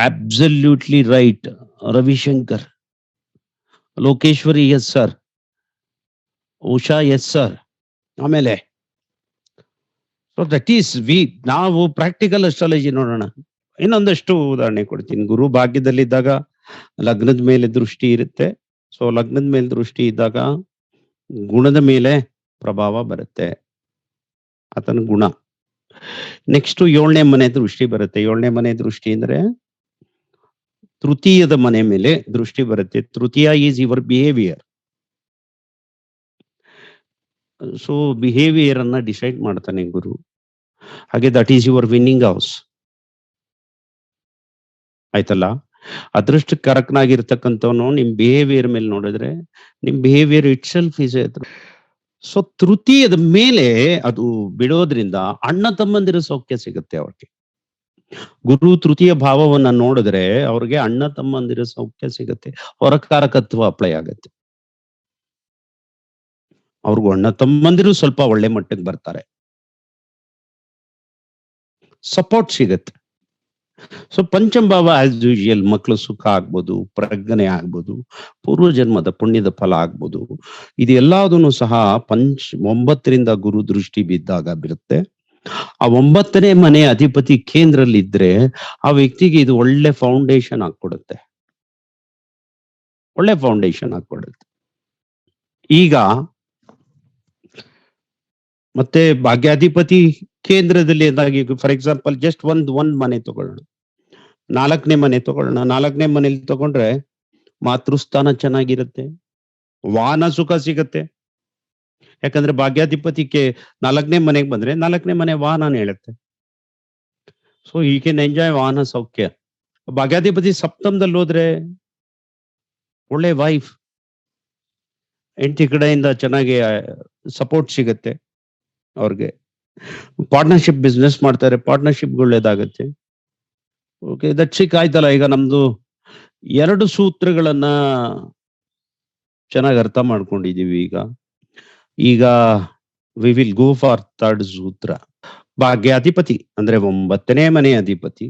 absolutely right. Ravishankar, Lokeshwari yes sir, Usha yes sir. ಆಮೇಲೆ ಸೊ ದಟ್ ಈಸ್ ನಾವು ಪ್ರಾಕ್ಟಿಕಲ್ ಅಸ್ಟ್ರಾಲಜಿ ನೋಡೋಣ. ಇನ್ನೊಂದಷ್ಟು ಉದಾಹರಣೆ ಕೊಡ್ತೀನಿ. ಗುರು ಭಾಗ್ಯದಲ್ಲಿದ್ದಾಗ ಲಗ್ನದ ಮೇಲೆ ದೃಷ್ಟಿ ಇರುತ್ತೆ. ಸೊ ಲಗ್ನದ ಮೇಲೆ ದೃಷ್ಟಿ ಇದ್ದಾಗ ಗುಣದ ಮೇಲೆ ಪ್ರಭಾವ ಬರುತ್ತೆ, ಆತನ ಗುಣ. ನೆಕ್ಸ್ಟ್ 7ನೇ ಮನೆ ದೃಷ್ಟಿ ಬರುತ್ತೆ. 7ನೇ ಮನೆ ದೃಷ್ಟಿ ಅಂದ್ರೆ ತೃತೀಯದ ಮನೆ ಮೇಲೆ ದೃಷ್ಟಿ ಬರುತ್ತೆ. ತೃತೀಯ is your behaviour. So behaviour ಅನ್ನ ಡಿಸೈಡ್ ಮಾಡ್ತಾನೆ ಗುರು. ಹಾಗೆ that is your winning house. ಆಯ್ತಲ್ಲ? ಅದೃಷ್ಟಕರಕನಾಗಿರ್ತಕ್ಕಂಥವನು ನಿಮ್ ಬಿಹೇವಿಯರ್ ಮೇಲೆ ನೋಡಿದ್ರೆ, ನಿಮ್ behaviour itself is. So ತೃತೀಯದ ಮೇಲೆ ಅದು ಬಿಡೋದ್ರಿಂದ ಅಣ್ಣ ತಮ್ಮಂದಿರ ಸೌಖ್ಯ ಸಿಗುತ್ತೆ ಅವ್ರಿಗೆ. ಗುರು ತೃತೀಯ ಭಾವವನ್ನ ನೋಡಿದ್ರೆ ಅವ್ರಿಗೆ ಅಣ್ಣ ತಮ್ಮಂದಿರ ಸೌಖ್ಯ ಸಿಗುತ್ತೆ, ಹೊರಕಾರಕತ್ವ ಅಪ್ಲೈ ಆಗತ್ತೆ. ಅವ್ರಿಗೂ ಅಣ್ಣ ತಮ್ಮಂದಿರು ಸ್ವಲ್ಪ ಒಳ್ಳೆ ಮಟ್ಟಕ್ಕೆ ಬರ್ತಾರೆ, ಸಪೋರ್ಟ್ ಸಿಗತ್ತೆ. ಸೊ ಪಂಚಮ ಭಾವ ಆಸ್ ಯೂಶುವಲ್ ಮಕ್ಕಳು ಸುಖ ಆಗ್ಬೋದು, ಪ್ರಜ್ಞೆ ಆಗ್ಬೋದು, ಪೂರ್ವ ಜನ್ಮದ ಪುಣ್ಯದ ಫಲ ಆಗ್ಬೋದು. ಇದೆಲ್ಲದನ್ನು ಸಹ 9ರಿಂದ ಗುರು ದೃಷ್ಟಿ ಬಿದ್ದಾಗ ಬರುತ್ತೆ. ಆ 9ನೇ ಮನೆ ಅಧಿಪತಿ ಕೇಂದ್ರದಲ್ಲಿ ಇದ್ರೆ ಆ ವ್ಯಕ್ತಿಗೆ ಇದು ಒಳ್ಳೆ ಫೌಂಡೇಶನ್ ಹಾಕೊಡುತ್ತೆ, ಒಳ್ಳೆ ಫೌಂಡೇಶನ್ ಹಾಕೊಡುತ್ತೆ. ಈಗ ಮತ್ತೆ ಭಾಗ್ಯಾಧಿಪತಿ ಕೇಂದ್ರದಲ್ಲಿ ಎಂದಾಗಿ, ಫಾರ್ ಎಕ್ಸಾಂಪಲ್ ಜಸ್ಟ್ ಒಂದ್ ಮನೆ ತಗೊಳ್ಳೋಣ. 4ನೇ ಮನೆ ತಗೊಳ್ಳೋಣ. 4ನೇ ಮನೇಲಿ ತಗೊಂಡ್ರೆ ಮಾತೃಸ್ಥಾನ ಚೆನ್ನಾಗಿರುತ್ತೆ, ವಾಹನ ಸುಖ ಸಿಗತ್ತೆ. ಯಾಕಂದ್ರೆ ಭಾಗ್ಯಾಧಿಪತಿಗೆ 4ನೇ ಮನೆಗೆ ಬಂದ್ರೆ 4ನೇ ಮನೆ ವಾಹನನೇ ಹೇಳುತ್ತೆ. ಸೊ ಈ ಕ್ಯಾನ್ ಎಂಜಾಯ್ ವಾಹನ ಸೌಖ್ಯ. ಭಾಗ್ಯಾಧಿಪತಿ ಸಪ್ತಮದಲ್ಲಿ ಹೋದ್ರೆ ಒಳ್ಳೆ ವೈಫ್, ಹೆಂಡತಿ ಕಡೆಯಿಂದ ಚೆನ್ನಾಗಿ ಸಪೋರ್ಟ್ ಸಿಗತ್ತೆ ಅವ್ರಿಗೆ. ಪಾರ್ಟ್ನರ್ಶಿಪ್ ಬಿಸ್ನೆಸ್ ಮಾಡ್ತಾರೆ, ಪಾರ್ಟ್ನರ್ಶಿಪ್ ಒಳ್ಳೇದಾಗತ್ತೆ. ಓಕೆ, ದಟ್ಸಿಕ್ ಆಯ್ತಲ್ಲ. ಈಗ ನಮ್ದು 2 ಸೂತ್ರಗಳನ್ನ ಚೆನ್ನಾಗಿ ಅರ್ಥ ಮಾಡ್ಕೊಂಡಿದೀವಿ. ಈಗ we will go for third ಸೂತ್ರ. ಭಾಗ್ಯಾಧಿಪತಿ ಅಂದ್ರೆ 9ನೇ ಮನೆ ಅಧಿಪತಿ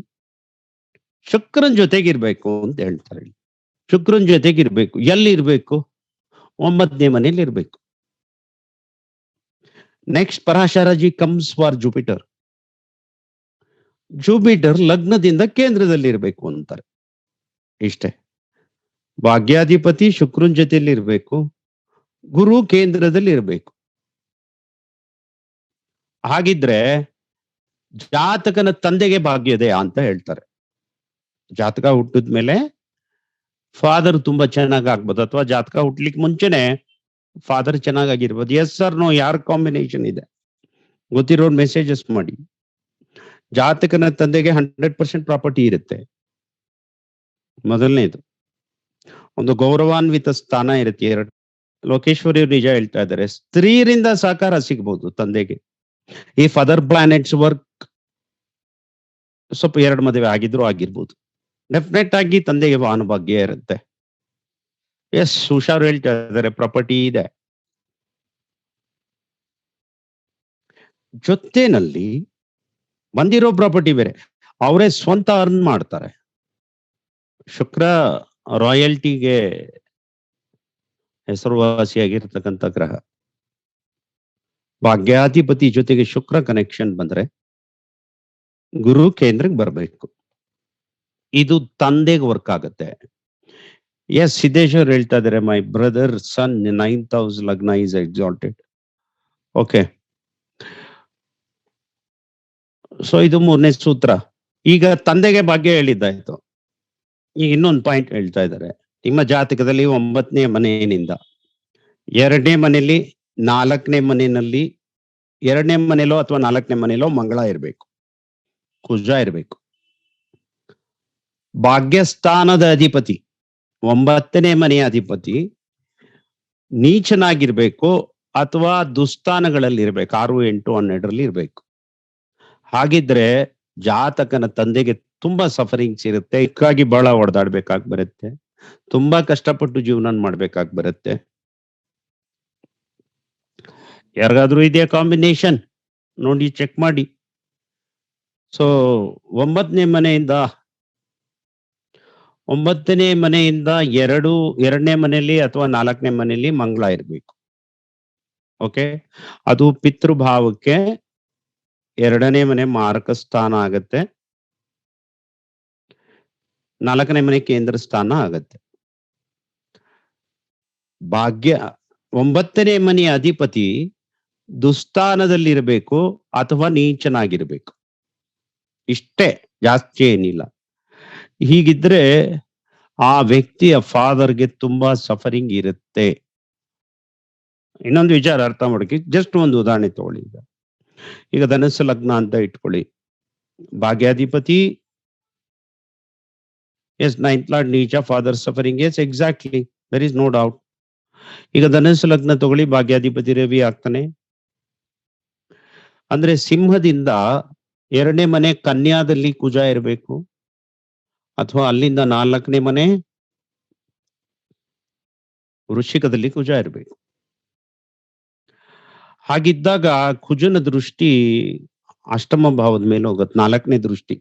ಶುಕ್ರನ್ ಜೊತೆಗಿರ್ಬೇಕು ಅಂತ ಹೇಳ್ತಾರೆ. ಶುಕ್ರನ್ ಜೊತೆಗಿರ್ಬೇಕು. ಎಲ್ಲಿರ್ಬೇಕು? 9ನೇ ಮನೇಲಿ ಇರ್ಬೇಕು. Next Parasharji comes for Jupiter. Jupiter ಲಗ್ನದಿಂದ ಕೇಂದ್ರದಲ್ಲಿ ಇರ್ಬೇಕು ಅಂತಾರೆ. ಇಷ್ಟೇ. ಭಾಗ್ಯಾಧಿಪತಿ ಶುಕ್ರನ್ ಜೊತೆಯಲ್ಲಿ ಇರ್ಬೇಕು, ಗುರು ಕೇಂದ್ರದಲ್ಲಿ ಇರ್ಬೇಕು. ಹಾಗಿದ್ರೆ ಜಾತಕನ ತಂದೆಗೆ ಭಾಗ್ಯೋದಯ ಅಂತ ಹೇಳ್ತಾರೆ. ಜಾತಕ ಹುಟ್ಟಿದ್ಮೇಲೆ ಫಾದರ್ ತುಂಬಾ ಚೆನ್ನಾಗಿ ಆಗ್ಬೋದು, ಅಥವಾ ಜಾತಕ ಹುಟ್ಲಿಕ್ಕೆ ಮುಂಚೆನೆ ಫಾದರ್ ಚೆನ್ನಾಗಿರ್ಬೋದು. ಎಸ್ ಸರ್ ನೋ, ಯಾರ ಕಾಂಬಿನೇಷನ್ ಇದೆ ಗೊತ್ತಿರೋರು ಮೆಸೇಜಸ್ ಮಾಡಿ. ಜಾತಕನ ತಂದೆಗೆ 100% ಪ್ರಾಪರ್ಟಿ ಇರುತ್ತೆ. ಮೊದಲನೇದು ಒಂದು ಗೌರವಾನ್ವಿತ ಸ್ಥಾನ ಇರುತ್ತೆ. 2, ಲೋಕೇಶ್ವರಿ ನಿಜ ಹೇಳ್ತಾ ಇದ್ದಾರೆ, ಸ್ತ್ರೀಯರಿಂದ ಸಹಕಾರ ಸಿಗ್ಬೋದು ತಂದೆಗೆ. ಇಫ್ ಅದರ್ ಪ್ಲಾನೆಟ್ಸ್ ವರ್ಕ್, ಸ್ವಲ್ಪ 2 ಮದುವೆ ಆಗಿದ್ರು ಆಗಿರ್ಬೋದು. ಡೆಫಿನೆಟ್ ಆಗಿ ತಂದೆಗೆ ವಾಹನ ಭಾಗ್ಯ ಇರುತ್ತೆ. ಎಸ್, ಹುಷಾರು ಹೇಳ್ತಾ ಇದ್ದಾರೆ, ಪ್ರಾಪರ್ಟಿ ಇದೆ. ಜೊತೆನಲ್ಲಿ ಬಂದಿರೋ ಪ್ರಾಪರ್ಟಿ ಬೇರೆ, ಅವರೇ ಸ್ವಂತ ಅರ್ನ್ ಮಾಡ್ತಾರೆ. ಶುಕ್ರ ರಾಯಲ್ಟಿಗೆ ಹೆಸರುವಾಸಿಯಾಗಿರ್ತಕ್ಕಂಥ ಗ್ರಹ. ಭಾಗ್ಯಾಧಿಪತಿ ಜೊತೆಗೆ ಶುಕ್ರ ಕನೆಕ್ಷನ್ ಬಂದ್ರೆ ಗುರು ಕೇಂದ್ರಕ್ಕೆ ಬರಬೇಕು. ಇದು ತಂದೆಗೆ ವರ್ಕ್ ಆಗುತ್ತೆ. ಎಸ್, ಸಿದ್ದೇಶ್ವರ್ ಹೇಳ್ತಾ ಇದ್ದಾರೆ, my brother sun 9th house lagna is exalted. Okay, so ಇದು 3ನೇ ಸೂತ್ರ. ಈಗ ತಂದೆಗೆ ಭಾಗ್ಯ ಹೇಳಿದ್ದಾಯ್ತು. ಈಗ ಇನ್ನೊಂದು ಪಾಯಿಂಟ್ ಹೇಳ್ತಾ ಇದ್ದಾರೆ. ನಿಮ್ಮ ಜಾತಕದಲ್ಲಿ 9ನೇ ಮನೆಯಿಂದ 2ನೇ ಮನೆಯಲ್ಲಿ 4ನೇ ಮನೆಯಲ್ಲಿ 2ನೇ ಮನೆಯಲ್ಲೋ ಅಥವಾ 4ನೇ ಮನೆಯಲ್ಲೋ ಮಂಗಳ ಇರಬೇಕು, ಕುಜ ಇರಬೇಕು. ಭಾಗ್ಯಸ್ಥಾನದ ಅಧಿಪತಿ 9ನೇ ಮನೆಯ ಅಧಿಪತಿ ನೀಚನಾಗಿರ್ಬೇಕು ಅಥವಾ ದುಸ್ಥಾನಗಳಲ್ಲಿ ಇರ್ಬೇಕು. 6, 8, 12ರಲ್ಲಿ ಇರ್ಬೇಕು. ಹಾಗಿದ್ರೆ ಜಾತಕನ ತಂದೆಗೆ ತುಂಬಾ ಸಫರಿಂಗ್ಸ್ ಇರುತ್ತೆ. ಇದಕ್ಕಾಗಿ ಬಹಳ ಹೊಡೆದಾಡ್ಬೇಕಾಗಿ ಬರುತ್ತೆ, ತುಂಬಾ ಕಷ್ಟಪಟ್ಟು ಜೀವನ ಮಾಡ್ಬೇಕಾಗಿ ಬರುತ್ತೆ. ಯಾರಿಗಾದ್ರೂ ಇದೆಯಾ ಕಾಂಬಿನೇಷನ್? ನೋಡಿ, ಚೆಕ್ ಮಾಡಿ. ಸೊ 9ನೇ ಮನೆಯಿಂದ 2ನೇ ಮನೆಯಲ್ಲಿ ಅಥವಾ 4ನೇ ಮನೆಯಲ್ಲಿ ಮಂಗಳ ಇರಬೇಕು. ಓಕೆ, ಅದು ಪಿತೃಭಾವಕ್ಕೆ 2ನೇ ಮನೆ ಮಾರಕ ಸ್ಥಾನ ಆಗತ್ತೆ, 4ನೇ ಮನೆ ಕೇಂದ್ರ ಸ್ಥಾನ ಆಗತ್ತೆ. ಭಾಗ್ಯ 9ನೇ ಮನೆಯ ಅಧಿಪತಿ ದುಸ್ಥಾನದಲ್ಲಿರಬೇಕು ಅಥವಾ ನೀಚನಾಗಿರ್ಬೇಕು. ಇಷ್ಟೇ, ಜಾಸ್ತಿ ಏನಿಲ್ಲ. ಹೀಗಿದ್ರೆ ಆ ವ್ಯಕ್ತಿಯ ಫಾದರ್ಗೆ ತುಂಬಾ ಸಫರಿಂಗ್ ಇರುತ್ತೆ. ಇನ್ನೊಂದು ವಿಚಾರ ಅರ್ಥ ಮಾಡೋಕೆ ಜಸ್ಟ್ ಒಂದು ಉದಾಹರಣೆ ತಗೊಳ್ಳಿ. ಈಗ ಧನಸ್ಸು ಲಗ್ನ ಅಂತ ಇಟ್ಕೊಳ್ಳಿ. ಭಾಗ್ಯಾಧಿಪತಿ ಎಸ್ 9th lord ನೀಚ, father suffering. Yes, exactly, there is no doubt. ಈಗ ಧನಸ್ಸು ಲಗ್ನ ತಗೊಳ್ಳಿ, ಭಾಗ್ಯಾಧಿಪತಿ ರವಿ ಆಗ್ತಾನೆ. ಅಂದ್ರೆ ಸಿಂಹದಿಂದ 2ನೇ ಮನೆ ಕನ್ಯಾದಲ್ಲಿ ಕುಜ ಇರಬೇಕು, ಅಥವಾ ಅಲ್ಲಿಂದ 4ನೇ ಮನೆ ವೃಶ್ಚಿಕದಲ್ಲಿ ಕುಜ ಇರಬೇಕು. ಹಾಗಿದ್ದಾಗ ಕುಜನ ದೃಷ್ಟಿ ಅಷ್ಟಮ ಭಾವದ ಮೇಲೆ ಹೋಗುತ್ತೆ. 4ನೇ ದೃಷ್ಟಿ,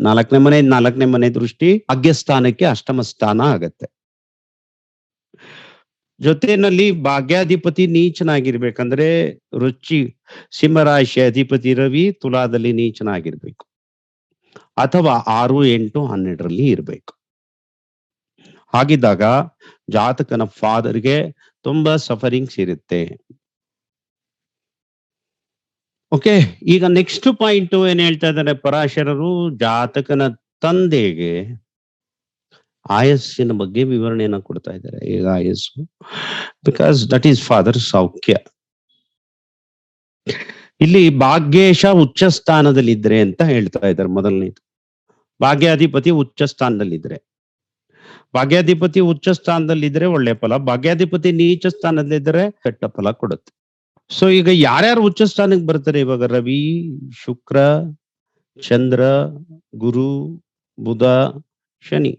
4ನೇ ಮನೆ ದೃಷ್ಟಿ ಭಾಗ್ಯಸ್ಥಾನಕ್ಕೆ ಅಷ್ಟಮ ಸ್ಥಾನ ಆಗತ್ತೆ. ಜೊತೆಯಲ್ಲಿ ಭಾಗ್ಯಾಧಿಪತಿ ನೀಚನಾಗಿರ್ಬೇಕಂದ್ರೆ ಸಿಂಹರಾಶಿ ಅಧಿಪತಿ ರವಿ ತುಲಾದಲ್ಲಿ ನೀಚನಾಗಿರ್ಬೇಕು, ಅಥವಾ 6, 8, 12ರಲ್ಲಿ ಇರಬೇಕು. ಹಾಗಿದ್ದಾಗ ಜಾತಕನ ಫಾದರ್ಗೆ ತುಂಬಾ ಸಫರಿಂಗ್ಸ್ ಇರುತ್ತೆ. ಓಕೆ, ಈಗ ನೆಕ್ಸ್ಟ್ ಪಾಯಿಂಟ್ ಏನ್ ಹೇಳ್ತಾ ಇದ್ದಾರೆ ಪರಾಶರರು, ಜಾತಕನ ತಂದೆಗೆ ಆಯಸ್ಸಿನ ಬಗ್ಗೆ ವಿವರಣೆಯನ್ನ ಕೊಡ್ತಾ ಇದ್ದಾರೆ. ಈಗ ಆಯಸ್ಸು ಬಿಕಾಸ್ ದಟ್ ಈಸ್ ಫಾದರ್ ಸೌಖ್ಯ. ಇಲ್ಲಿ ಭಾಗ್ಯೇಶ ಉಚ್ಚ ಸ್ಥಾನದಲ್ಲಿದ್ರೆ ಅಂತ ಹೇಳ್ತಾ ಇದ್ದಾರೆ. ಮೊದಲನೇದು ಭಾಗ್ಯಾಧಿಪತಿ ಉಚ್ಚ ಸ್ಥಾನದಲ್ಲಿದ್ರೆ, ಭಾಗ್ಯಾಧಿಪತಿ ಉಚ್ಚ ಸ್ಥಾನದಲ್ಲಿದ್ರೆ ಒಳ್ಳೆ ಫಲ, ಭಾಗ್ಯಾಧಿಪತಿ ನೀಚ ಸ್ಥಾನದಲ್ಲಿದ್ರೆ ಕೆಟ್ಟ ಫಲ ಕೊಡುತ್ತೆ. ಸೊ ಈಗ ಯಾರ್ಯಾರು ಉಚ್ಚ ಸ್ಥಾನಕ್ಕೆ ಬರ್ತಾರೆ ಇವಾಗ? ರವಿ, ಶುಕ್ರ, ಚಂದ್ರ, ಗುರು, ಬುಧ, ಶನಿ.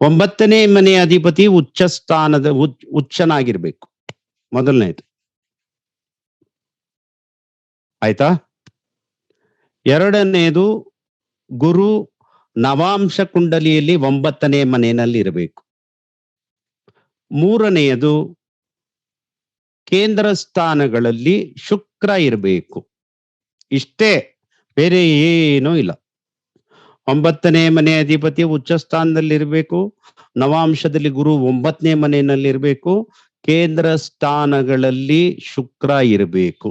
9ನೇ ಮನೆಯ ಅಧಿಪತಿ ಉಚ್ಚ ಸ್ಥಾನದ ಉಚ್ಚನಾಗಿರ್ಬೇಕು, ಮೊದಲನೇದು. ಆಯ್ತಾ? ಎರಡನೇದು ಗುರು ನವಾಂಶ ಕುಂಡಲಿಯಲ್ಲಿ 9ನೇ ಮನೆಯಲ್ಲಿ ಇರಬೇಕು. ಮೂರನೆಯದು ಕೇಂದ್ರ ಸ್ಥಾನಗಳಲ್ಲಿ ಶುಕ್ರ ಇರಬೇಕು. ಇಷ್ಟೇ, ಬೇರೆ ಏನೂ ಇಲ್ಲ. 9ನೇ ಮನೆ ಅಧಿಪತಿ ಉಚ್ಚ ಸ್ಥಾನದಲ್ಲಿ ಇರಬೇಕು, ನವಾಂಶದಲ್ಲಿ ಗುರು 9ನೇ ಮನೆಯಲ್ಲಿ ಇರಬೇಕು, ಕೇಂದ್ರ ಸ್ಥಾನಗಳಲ್ಲಿ ಶುಕ್ರ ಇರಬೇಕು.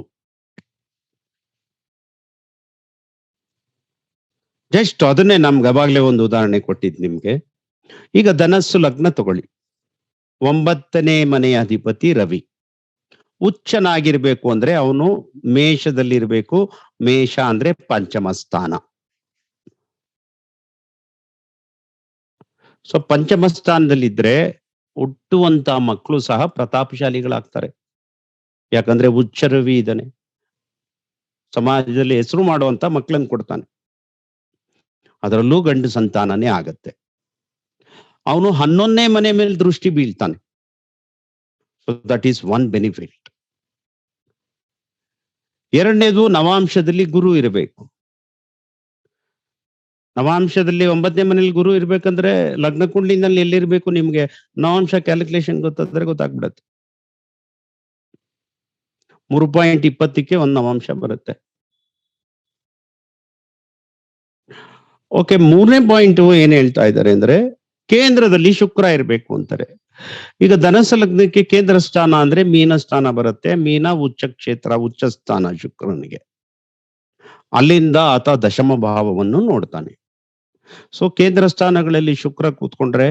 ಜಸ್ಟ್ ಅದನ್ನೇ ನಮ್ಗೆ ಅವಾಗ್ಲೇ ಒಂದು ಉದಾಹರಣೆ ಕೊಟ್ಟಿದ್ದು ನಿಮ್ಗೆ. ಈಗ ಧನಸ್ಸು ಲಗ್ನ ತಗೊಳ್ಳಿ. 9ನೇ ಮನೆಯ ಅಧಿಪತಿ ರವಿ ಉಚ್ಚನಾಗಿರ್ಬೇಕು ಅಂದ್ರೆ ಅವನು ಮೇಷದಲ್ಲಿ ಇರಬೇಕು. ಮೇಷ ಅಂದ್ರೆ ಪಂಚಮ ಸ್ಥಾನ. ಸೊ ಪಂಚಮ ಸ್ಥಾನದಲ್ಲಿದ್ರೆ ಹುಟ್ಟುವಂತ ಮಕ್ಕಳು ಸಹ ಪ್ರತಾಪಶಾಲಿಗಳಾಗ್ತಾರೆ. ಯಾಕಂದ್ರೆ ಉಚ್ಚ ರವಿ ಇದ್ದಾನೆ, ಸಮಾಜದಲ್ಲಿ ಹೆಸರು ಮಾಡುವಂತ ಮಕ್ಕಳನ್ನು ಕೊಡ್ತಾನೆ, ಅದರಲ್ಲೂ ಗಂಡು ಸಂತಾನನೇ ಆಗತ್ತೆ. ಅವನು 11ನೇ ಮನೆ ಮೇಲೆ ದೃಷ್ಟಿ ಬೀಳ್ತಾನೆ. So that is one benefit. ಎರಡನೇದು ನವಾಂಶದಲ್ಲಿ ಗುರು ಇರಬೇಕು. ನವಾಂಶದಲ್ಲಿ 9ನೇ ಮನೇಲಿ ಗುರು ಇರ್ಬೇಕಂದ್ರೆ ಲಗ್ನ ಕುಂಡ್ಲಿನಲ್ಲಿ ಎಲ್ಲಿರ್ಬೇಕು ನಿಮ್ಗೆ ನವಾಂಶ ಕ್ಯಾಲ್ಕುಲೇಷನ್ ಗೊತ್ತಾದ್ರೆ ಗೊತ್ತಾಗ್ಬಿಡತ್ತೆ. 3.20ಕ್ಕೆ ಒಂದು ನವಾಂಶ ಬರುತ್ತೆ. ಓಕೆ, 3ನೇ ಪಾಯಿಂಟ್ ಏನ್ ಹೇಳ್ತಾ ಇದ್ದಾರೆ ಅಂದ್ರೆ ಕೇಂದ್ರದಲ್ಲಿ ಶುಕ್ರ ಇರಬೇಕು ಅಂತಾರೆ. ಈಗ ಧನಸ್ಸು ಲಗ್ನಕ್ಕೆ ಕೇಂದ್ರ ಸ್ಥಾನ ಅಂದ್ರೆ ಮೀನ ಸ್ಥಾನ ಬರುತ್ತೆ. ಮೀನ ಉಚ್ಚ ಕ್ಷೇತ್ರ, ಉಚ್ಚ ಸ್ಥಾನ ಶುಕ್ರನಿಗೆ. ಅಲ್ಲಿಂದ ಆತ ದಶಮ ಭಾವವನ್ನು ನೋಡ್ತಾನೆ. ಸೊ ಕೇಂದ್ರ ಸ್ಥಾನಗಳಲ್ಲಿ ಶುಕ್ರ ಕೂತ್ಕೊಂಡ್ರೆ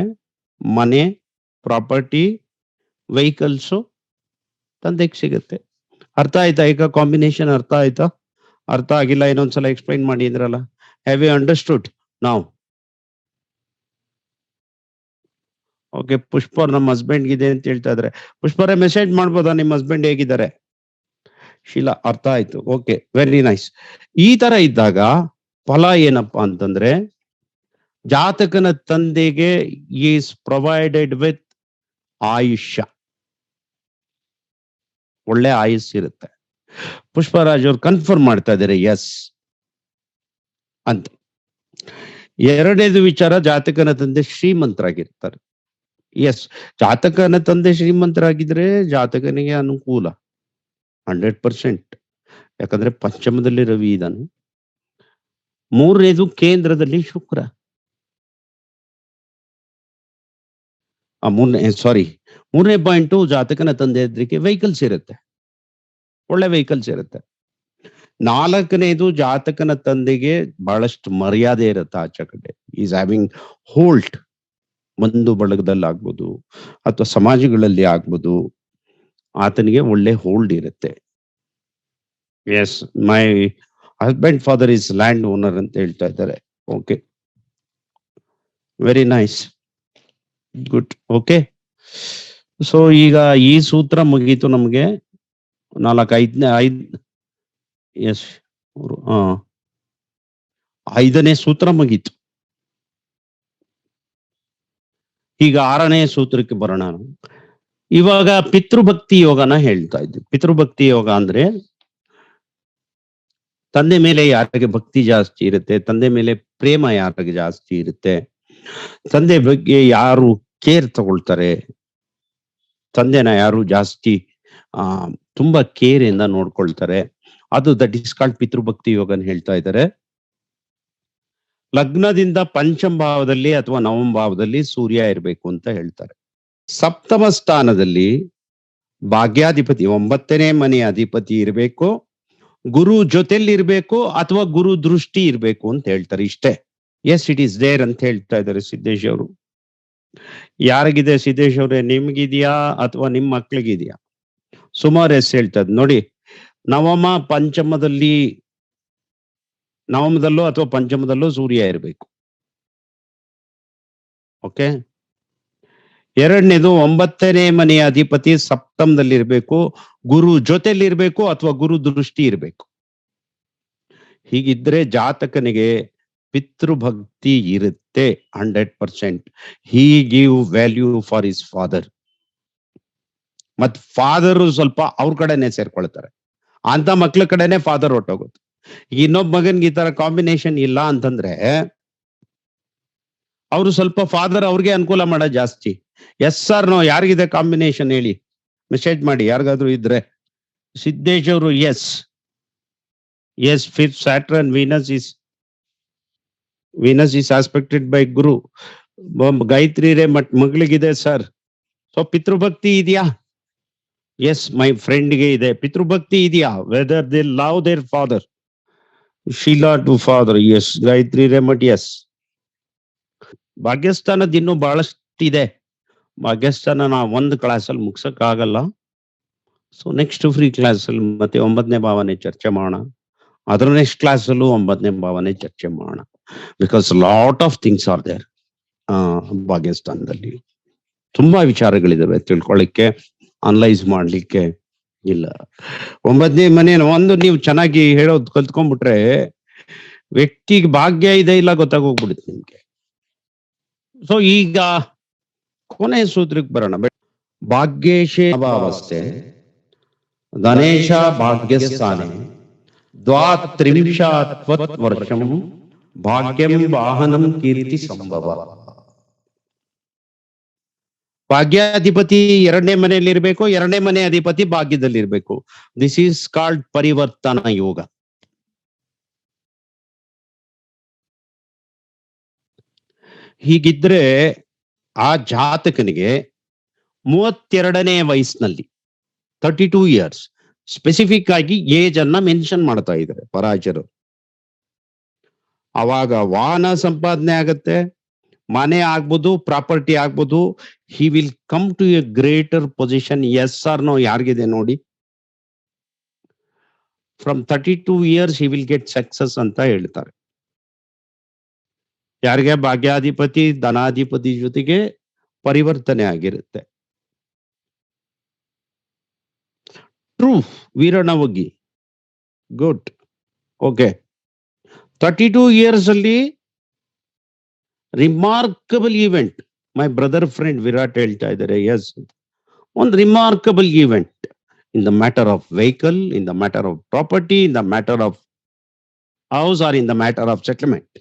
ಮನೆ, ಪ್ರಾಪರ್ಟಿ, ವೆಹಿಕಲ್ಸು ತಂದೆಗೆ ಸಿಗುತ್ತೆ. ಅರ್ಥ ಆಯ್ತಾ? ಈಗ ಕಾಂಬಿನೇಷನ್ ಅರ್ಥ ಆಯ್ತಾ? ಅರ್ಥ ಆಗಿಲ್ಲ ಇನ್ನೊಂದ್ಸಲ ಎಕ್ಸ್ಪ್ಲೈನ್ ಮಾಡಿ ಅಂದ್ರಲ್ಲ. ಹ್ಯಾವ್ ಯು ಅಂಡರ್ಸ್ಟುಡ್ ನಾವ್? ಓಕೆ, ಪುಷ್ಪರ್ ನಮ್ಮ ಹಸ್ಬೆಂಡ್ ಇದೆ ಅಂತ ಹೇಳ್ತಾ ಇದ್ರೆ ಪುಷ್ಪರೇ ಮೆಸೇಜ್ ಮಾಡ್ಬೋದಾ ನಿಮ್ಮ ಹಸ್ಬೆಂಡ್ ಹೇಗಿದ್ದಾರೆ? ಶೀಲಾ, ಅರ್ಥ ಆಯ್ತು. Okay, very nice. ಈ ತರ ಇದ್ದಾಗ ಫಲ ಏನಪ್ಪಾ ಅಂತಂದ್ರೆ ಜಾತಕನ ತಂದೆಗೆ ಈಸ್ ಪ್ರೊವೈಡೆಡ್ ವಿತ್ ಆಯುಷ್ಯ, ಒಳ್ಳೆ ಆಯುಸ್ಸಿರುತ್ತೆ. ಪುಷ್ಪರಾಜ್ ಅವ್ರು ಕನ್ಫರ್ಮ್ ಮಾಡ್ತಾ ಇದ್ದಾರೆ ಎಸ್ ಅಂತ. ಎರಡನೇದು ವಿಚಾರ, ಜಾತಕನ ತಂದೆ ಶ್ರೀಮಂತರಾಗಿರ್ತಾರೆ. ಎಸ್, ಜಾತಕನ ತಂದೆ ಶ್ರೀಮಂತರಾಗಿದ್ರೆ ಜಾತಕನಿಗೆ ಅನುಕೂಲ 100%. ಯಾಕಂದ್ರೆ ಪಂಚಮದಲ್ಲಿ ರವಿ ಇದ್ದಾನೆ. ಮೂರನೇದು ಕೇಂದ್ರದಲ್ಲಿ ಶುಕ್ರ. ಮೂರನೇ ಪಾಯಿಂಟ್, ಜಾತಕನ ತಂದೆ ಇದ್ರಿಗೆ ವೆಹಿಕಲ್ಸ್ ಇರುತ್ತೆ, ಒಳ್ಳೆ ವೆಹಿಕಲ್ಸ್ ಇರುತ್ತೆ. ನಾಲ್ಕನೇದು, ಜಾತಕನ ತಂದೆಗೆ ಬಹಳಷ್ಟು ಮರ್ಯಾದೆ ಇರುತ್ತೆ ಆಚೆ ಕಡೆ. ಈಸ್ ಹ್ಯಾವಿಂಗ್ ಹೋಲ್ಟ್, ಬಂಧು ಬಳಗದಲ್ಲಿ ಆಗ್ಬೋದು ಅಥವಾ ಸಮಾಜಗಳಲ್ಲಿ ಆಗ್ಬೋದು, ಆತನಿಗೆ ಒಳ್ಳೆ ಹೋಲ್ಡ್ ಇರುತ್ತೆ. Yes, my husband father is land owner ಅಂತ ಹೇಳ್ತಾ ಇದ್ದಾರೆ. Okay, very nice, good. Okay, so ಈಗ ಈ ಸೂತ್ರ ಮುಗೀತು ನಮ್ಗೆ. 5ನೇ ಸೂತ್ರ ಮುಗೀತು. ಈಗ 6ನೇ ಸೂತ್ರಕ್ಕೆ ಬರೋಣ. ಇವಾಗ ಪಿತೃಭಕ್ತಿ ಯೋಗನ ಹೇಳ್ತಾ ಇದ್ವಿ. ಪಿತೃಭಕ್ತಿ ಯೋಗ ಅಂದ್ರೆ ತಂದೆ ಮೇಲೆ ಯಾರಿಗೆ ಭಕ್ತಿ ಜಾಸ್ತಿ ಇರುತ್ತೆ, ತಂದೆ ಮೇಲೆ ಪ್ರೇಮ ಯಾರಿಗೆ ಜಾಸ್ತಿ ಇರುತ್ತೆ, ತಂದೆ ಬಗ್ಗೆ ಯಾರು ಕೇರ್ ತಗೊಳ್ತಾರೆ, ತಂದೆನ ಯಾರು ಜಾಸ್ತಿ ತುಂಬಾ ಕೇರ್ ಇಂದ ನೋಡ್ಕೊಳ್ತಾರೆ, ಅದು ದಟ್ ಇಸ್ ಕಾಲ್ಡ್ ಪಿತೃಭಕ್ತಿ ಯೋಗನ ಹೇಳ್ತಾ ಇದ್ದಾರೆ. ಲಗ್ನದಿಂದ ಪಂಚಮ ಭಾವದಲ್ಲಿ ಅಥವಾ ನವಮ ಭಾವದಲ್ಲಿ ಸೂರ್ಯ ಇರಬೇಕು ಅಂತ ಹೇಳ್ತಾರೆ. ಸಪ್ತಮ ಸ್ಥಾನದಲ್ಲಿ ಭಾಗ್ಯಾಧಿಪತಿ 9ನೇ ಮನೆಯ ಅಧಿಪತಿ ಇರಬೇಕು, ಗುರು ಜೊತೆಲಿ ಇರ್ಬೇಕು ಅಥವಾ ಗುರು ದೃಷ್ಟಿ ಇರ್ಬೇಕು ಅಂತ ಹೇಳ್ತಾರೆ. ಇಷ್ಟೇ, ಎಸ್ ಇಟ್ ಈಸ್ ದೇರ್ ಅಂತ ಹೇಳ್ತಾ ಇದ್ದಾರೆ ಸಿದ್ದೇಶ್ ಅವರು. ಯಾರಿಗಿದೆ ಸಿದ್ದೇಶ್ ಅವ್ರೆ, ನಿಮ್ಗಿದ್ಯಾ ಅಥವಾ ನಿಮ್ ಮಕ್ಳಿಗಿದ್ಯಾ? ಸುಮಾರು ಎಸ್ ಹೇಳ್ತದ್ ನೋಡಿ. ನವಮದಲ್ಲೋ ಅಥವಾ ಪಂಚಮದಲ್ಲೋ ಸೂರ್ಯ ಇರಬೇಕು. ಓಕೆ. ಎರಡನೇದು 9ನೇ ಮನೆಯ ಅಧಿಪತಿ ಸಪ್ತಮದಲ್ಲಿರ್ಬೇಕು, ಗುರು ಜೊತೆಲಿರ್ಬೇಕು ಅಥವಾ ಗುರು ದೃಷ್ಟಿ ಇರಬೇಕು. ಹೀಗಿದ್ರೆ ಜಾತಕನಿಗೆ ಪಿತೃಭಕ್ತಿ ಇರುತ್ತೆ 100%. He give value for his father. ಮತ್ ಫಾದರ್ ಸ್ವಲ್ಪ ಅವ್ರ ಕಡೆನೆ ಸೇರ್ಕೊಳ್ತಾರೆ, ಅಂತ ಮಕ್ಳ ಕಡೆನೆ ಫಾದರ್ ಹೊಟ್ಟೋಗುತ್ತೆ. ಇನ್ನೊಬ್ಬ ಮಗನ್ಗೆ ಈ ತರ ಕಾಂಬಿನೇಷನ್ ಇಲ್ಲ ಅಂತಂದ್ರೆ ಅವರು ಸ್ವಲ್ಪ ಫಾದರ್ ಅವ್ರಿಗೆ ಅನುಕೂಲ ಮಾಡೋದು ಜಾಸ್ತಿ. ಎಸ್ ಸರ್ ನೋ, ಯಾರಿಗಿದೆ ಕಾಂಬಿನೇಷನ್ ಹೇಳಿ, ಮೆಸೇಜ್ ಮಾಡಿ ಯಾರಿಗಾದ್ರೂ ಇದ್ರೆ. ಸಿದ್ದೇಶ್ ಅವರು yes yes. 5th Saturn Venus is aspected by Guru. Gayatri ರೇ ಮಗಳಿಗಿದೆ ಸರ್. ಸೊ ಪಿತೃಭಕ್ತಿ ಇದೆಯಾ? ಎಸ್, ಮೈ ಫ್ರೆಂಡ್ಗೆ ಇದೆ. ಪಿತೃಭಕ್ತಿ ಇದೆಯಾ? Whether they love their father. Sheela to father, yes. Gayatri ರೇಮಟ್, ಎಸ್. ಭಾಗ್ಯಸ್ಥಾನದ ಇನ್ನೂ ಬಹಳಷ್ಟಿದೆ. ಭಾಗ್ಯಸ್ಥಾನ ನಾವು ಒಂದು ಕ್ಲಾಸಲ್ಲಿ ಮುಗ್ಸಕ್ ಆಗಲ್ಲ. ಸೊ ನೆಕ್ಸ್ಟ್ ಫ್ರೀ ಕ್ಲಾಸಲ್ಲಿ ಮತ್ತೆ 9ನೇ ಭಾವನೆ ಚರ್ಚೆ ಮಾಡೋಣ. ಅದರ ನೆಕ್ಸ್ಟ್ ಕ್ಲಾಸಲ್ಲೂ 9ನೇ ಭಾವನೆ ಚರ್ಚೆ ಮಾಡೋಣ. Because lot of things are there. ಭಾಗ್ಯಸ್ಥಾನದಲ್ಲಿ ತುಂಬಾ ವಿಚಾರಗಳಿದಾವೆ ತಿಳ್ಕೊಳ್ಳಿಕ್ಕೆ, ಅನಲೈಸ್ ಮಾಡ್ಲಿಕ್ಕೆ. ಇಲ್ಲ 9ನೇ ಮನೆ ಒಂದು ನೀವು ಚೆನ್ನಾಗಿ ಹೇಳೋದು ಕಲ್ತ್ಕೊಂಡ್ಬಿಟ್ರೆ ವ್ಯಕ್ತಿಗೆ ಭಾಗ್ಯ ಇದೆ ಇಲ್ಲ ಗೊತ್ತಾಗೋಗ್ಬಿಡುತ್ತೆ ನಿಮ್ಗೆ. ಸೊ ಈಗ ಕೊನೆ ಸೂತ್ರಕ್ಕೆ ಬರೋಣ. ಭಾಗ್ಯೇಶೇ ಅವಸ್ಥೆ ಗಣೇಶ ಭಾಗ್ಯಸ್ಥಾನೆ ದ್ವಾತ್ರಿಂಶಾತ್ವತ್ ವರ್ಷಂ ಭಾಗ್ಯಂ ವಾಹನಂ ಕೀರ್ತಿ ಸಂಭವ. ಭಾಗ್ಯಾಧಿಪತಿ 2ನೇ ಮನೆಯಲ್ಲಿ ಇರಬೇಕು, 2ನೇ ಮನೆ ಅಧಿಪತಿ ಭಾಗ್ಯದಲ್ಲಿ ಇರಬೇಕು. ದಿಸ್ ಈಸ್ ಕಾಲ್ಡ್ ಪರಿವರ್ತನ ಯೋಗ. ಹೀಗಿದ್ರೆ ಆ ಜಾತಕನಿಗೆ 32ನೇ ವಯಸ್ಸಿನಲ್ಲಿ 32 ಇಯರ್ಸ್ ಸ್ಪೆಸಿಫಿಕ್ ಆಗಿ ಏಜ್ ಅನ್ನ ಮೆನ್ಷನ್ ಮಾಡ್ತಾ ಇದ್ದಾರೆ ಪರಾಜರು. ಅವಾಗ ವಾಹನ ಸಂಪಾದನೆ ಆಗತ್ತೆ, ಮನೆ ಆಗ್ಬೋದು, ಪ್ರಾಪರ್ಟಿ ಆಗ್ಬೋದು. He will come to a greater position. Yes or no, ಯಾರಿಗಿದೆ ನೋಡಿ. From 32 years he will get success ಅಂತ ಹೇಳ್ತಾರೆ. ಯಾರಿಗೆ? ಭಾಗ್ಯಾಧಿಪತಿ ಧನಾಧಿಪತಿ ಜೊತೆಗೆ ಪರಿವರ್ತನೆ ಆಗಿರುತ್ತೆ. True Veerannavagi, good. Okay. 32 years ಅಲ್ಲಿ remarkable event. My brother friend Virat ಹೇಳ್ತಾ ಇದ್ದಾರೆ, ಎಸ್, ಒಂದು remarkable event in the matter of vehicle, in the matter of property, in the matter of house or in the matter of settlement.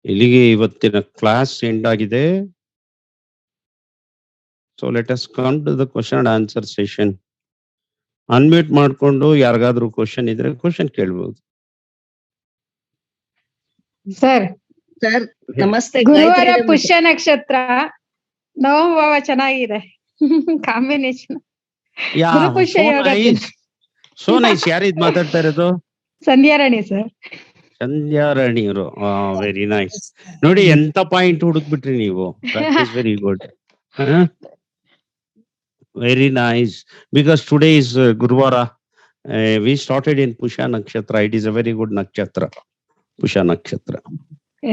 ಇಲ್ಲಿಗೆ ಇವತ್ತಿನ class end ಆಗಿದೆ. So let us come to the question and answer session. Unmute ಮಾಡ್ಕೊಂಡು ಯಾರಿಗಾದ್ರೂ question ಇದ್ರೆ question ಕೇಳ್ಬಹುದು. Sir sir ನಮಸ್ತೆ. ಗುರುವಾರ ಪುಷ್ಯ ನಕ್ಷತ್ರ, ನವಭಾವ ಚೆನ್ನಾಗಿದೆ ಕಾಂಬಿನೇಷನ್. ಗುರು ಪುಷ್ಯ ಯೋಗ. So nice. ಯಾರಿದ್ ಮಾತಾಡ್ತಾ ಇರೋದು? ಸಂಧ್ಯಾರಾಣಿ ಸರ್. ಸಂಧ್ಯಾರಾಣಿ ಅವರು, ವೆರಿ ನೈಸ್. ನೋಡಿ ಎಂತ ಪಾಯಿಂಟ್ ಹುಡುಕ್ಬಿಟ್ರಿ ನೀವು. Very good, very nice. Because today is ಗುರುವಾರ. ವಿ ಸ್ಟಾರ್ಟೆಡ್ ಇನ್ ಪುಷ್ಯ ನಕ್ಷತ್ರ. It is a very good ನಕ್ಷತ್ರ, ಪುಷ್ಯ ನಕ್ಷತ್ರ.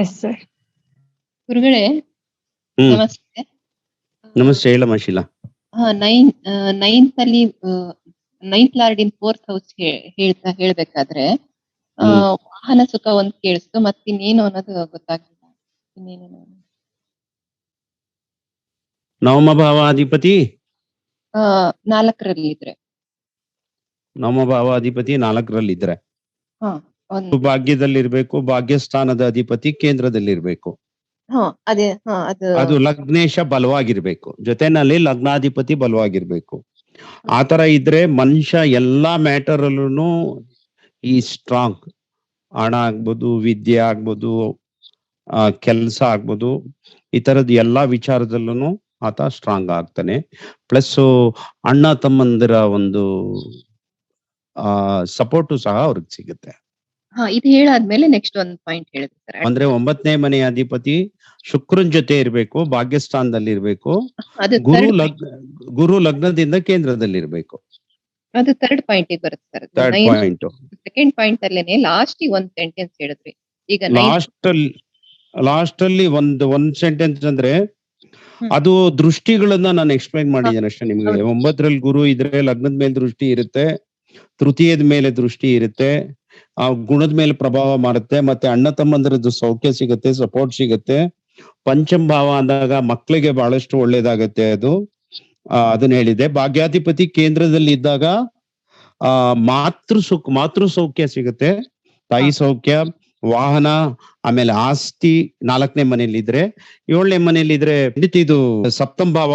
Yes sir. ಗುರುಗಳೇ ನಮಸ್ತೆ. ನಮಸ್ತೆ, ಹೇಳಮ್ಮ ಶೀಲಾ. ನೈನ್ತ್ ಅಲ್ಲಿ 9th ಲಾರ್ಡ್ ಇನ್ 4th ಹೌಸ್ ಹೇಳ್ಬೇಕಾದ್ರೆ ವಾಹನ ಸುಖ ಒಂದ್ ಕೇಳಿಸ್ತು, ಮತ್ತಿನ್ನೇನು ಅನ್ನೋದು ಗೊತ್ತಾಗ್ಲಿಲ್ಲ. ಇನ್ನೇನು? ನವಮ ಭಾವಾಧಿಪತಿ 4ರಲ್ಲಿ ಇದ್ರೆ. ನವಮ ಭಾವಾಧಿಪತಿ 4ರಲ್ಲಿದ್ರೆ ಒಂದು ಭಾಗ್ಯದಲ್ಲಿರ್ಬೇಕು. ಭಾಗ್ಯಸ್ಥಾನದ ಅಧಿಪತಿ ಕೇಂದ್ರದಲ್ಲಿರ್ಬೇಕು. ಅದೇ ಅದು ಲಗ್ನೇಶ ಬಲವಾಗಿರ್ಬೇಕು, ಜೊತೆನಲ್ಲಿ ಲಗ್ನಾಧಿಪತಿ ಬಲವಾಗಿರ್ಬೇಕು. ಆತರ ಇದ್ರೆ ಮನುಷ್ಯ ಎಲ್ಲಾ ಮ್ಯಾಟರ್ ಅಲ್ಲೂ ಈ ಸ್ಟ್ರಾಂಗ್. ಹಣ ಆಗ್ಬೋದು, ವಿದ್ಯೆ ಆಗ್ಬೋದು, ಕೆಲಸ ಆಗ್ಬೋದು, ಈ ತರದ ಎಲ್ಲಾ ವಿಚಾರದಲ್ಲೂ ಆತ ಸ್ಟ್ರಾಂಗ್ ಆಗ್ತಾನೆ. ಪ್ಲಸ್ ಅಣ್ಣ ತಮ್ಮಂದಿರ ಒಂದು ಸಪೋರ್ಟು ಸಹ ಅವ್ರಿಗೆ ಸಿಗುತ್ತೆ. ಇದು ಹೇಳಾದ್ಮೇಲೆ ನೆಕ್ಸ್ಟ್ ಒಂದು ಪಾಯಿಂಟ್ ಹೇಳಿದ್ರಿ ಸರ್. ಅಂದ್ರೆ 9ನೇ ಮನೆಯ ಅಧಿಪತಿ ಶುಕ್ರನ್ ಜೊತೆ ಇರ್ಬೇಕು, ಭಾಗ್ಯಸ್ಥಾನದಲ್ಲಿ ಇರ್ಬೇಕು, ಅದು ಗುರು ಲಗ್ನದಿಂದ ಕೇಂದ್ರದಲ್ಲಿ ಇರ್ಬೇಕು. ಅದು ಥರ್ಡ್ ಪಾಯಿಂಟ್ ಬರುತ್ತೆ sir. Third point. Second point ಅಲ್ಲೇನೆ ಲಾಸ್ಟ್ ಒಂದು ಸೆಂಟೆನ್ಸ್ ಹೇಳಿದ್ರಿ. ಈಗ ಲಾಸ್ಟ್ ಅಲ್ಲಿ ಒಂದ್ ಸೆಂಟೆನ್ಸ್ ಅಂದ್ರೆ ಅದು ದೃಷ್ಟಿಗಳನ್ನ ನಾನು ಎಕ್ಸ್ಪ್ಲೈನ್ ಮಾಡಿದ್ದೇನೆ ಅಷ್ಟೇ ನಿಮ್ಗೆ. 9ರಲ್ಲಿ ಗುರು ಇದ್ರೆ ಲಗ್ನದ ಮೇಲೆ ದೃಷ್ಟಿ ಇರುತ್ತೆ, ತೃತೀಯದ ಮೇಲೆ ದೃಷ್ಟಿ ಇರುತ್ತೆ, ಆ ಗುಣದ ಮೇಲೆ ಪ್ರಭಾವ ಮಾಡುತ್ತೆ, ಮತ್ತೆ ಅಣ್ಣ ತಮ್ಮಂದ್ರದ್ದು ಸೌಖ್ಯ ಸಿಗುತ್ತೆ, ಸಪೋರ್ಟ್ ಸಿಗುತ್ತೆ. ಪಂಚಮ ಭಾವ ಅಂದಾಗ ಮಕ್ಕಳಿಗೆ ಬಹಳಷ್ಟು ಒಳ್ಳೇದಾಗತ್ತೆ. ಅದನ್ನ ಹೇಳಿದೆ. ಭಾಗ್ಯಾಧಿಪತಿ ಕೇಂದ್ರದಲ್ಲಿ ಇದ್ದಾಗ ಮಾತೃ ಸೌಖ್ಯ ಸಿಗುತ್ತೆ, ತಾಯಿ ಸೌಖ್ಯ, ವಾಹನ, ಆಮೇಲೆ ಆಸ್ತಿ 4ನೇ ಮನೆಯಲ್ಲಿ ಇದ್ರೆ. 7ನೇ ಮನೆಯಲ್ಲಿ ಇದ್ರೆ ಇದು ಸಪ್ತಮ ಭಾವ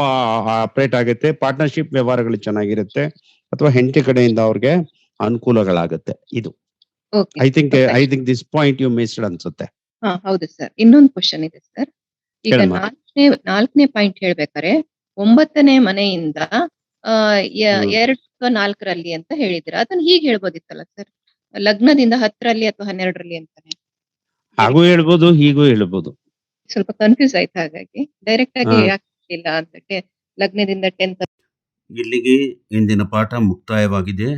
ಆಪರೇಟ್ ಆಗುತ್ತೆ, ಪಾರ್ಟ್ನರ್ಶಿಪ್ ವ್ಯವಹಾರಗಳು ಚೆನ್ನಾಗಿರುತ್ತೆ, ಅಥವಾ ಹೆಂಡತಿ ಕಡೆಯಿಂದ ಅವ್ರಿಗೆ ಅನುಕೂಲಗಳಾಗುತ್ತೆ. ಇದು I think this point you missed ಅನ್ಸುತ್ತೆ. ಹೌದು ಸರ್. ಇನ್ನೊಂದು ಕ್ವಶನ್ ಇದೆ ಸರ್. ಈಗ 4ನೇ ಪಾಯಿಂಟ್ ಹೇಳ್ಬೇಕಾರೆ 9ನೇ ಮನೆಯಿಂದ 2 ಅಥವಾ 4ರಲ್ಲಿ ಅಂತ ಹೇಳಿದ್ರೆ ಅದನ್ನ ಹೀಗೆ ಹೇಳ್ಬೋದಿತ್ತಲ್ಲ ಸರ್, ಲಗ್ನದಿಂದ 10ರಲ್ಲಿ ಅಥವಾ 12ರಲ್ಲಿ ಅಂತಾನೆ. ಹಾಗೂ ಹೇಳ್ಬೋದು, ಹೀಗೂ ಹೇಳ್ಬೋದು. ಸ್ವಲ್ಪ ಕನ್ಫ್ಯೂಸ್ ಆಯ್ತು, ಹಾಗಾಗಿ ಡೈರೆಕ್ಟ್ ಆಗಿ ಯಾಕಿಲ್ಲ ಅಂತ ಲಗ್ನದಿಂದ 10th. ಇಲ್ಲಿಗೆ ಇಂದಿನ ಪಾಠ ಮುಕ್ತಾಯವಾಗಿದೆ.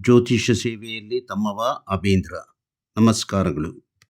ಜ್ಯೋತಿಷ್ಯ ಸೇವೆಯಲ್ಲಿ ತಮ್ಮವ ಅಬೇಂದ್ರ. ನಮಸ್ಕಾರಗಳು.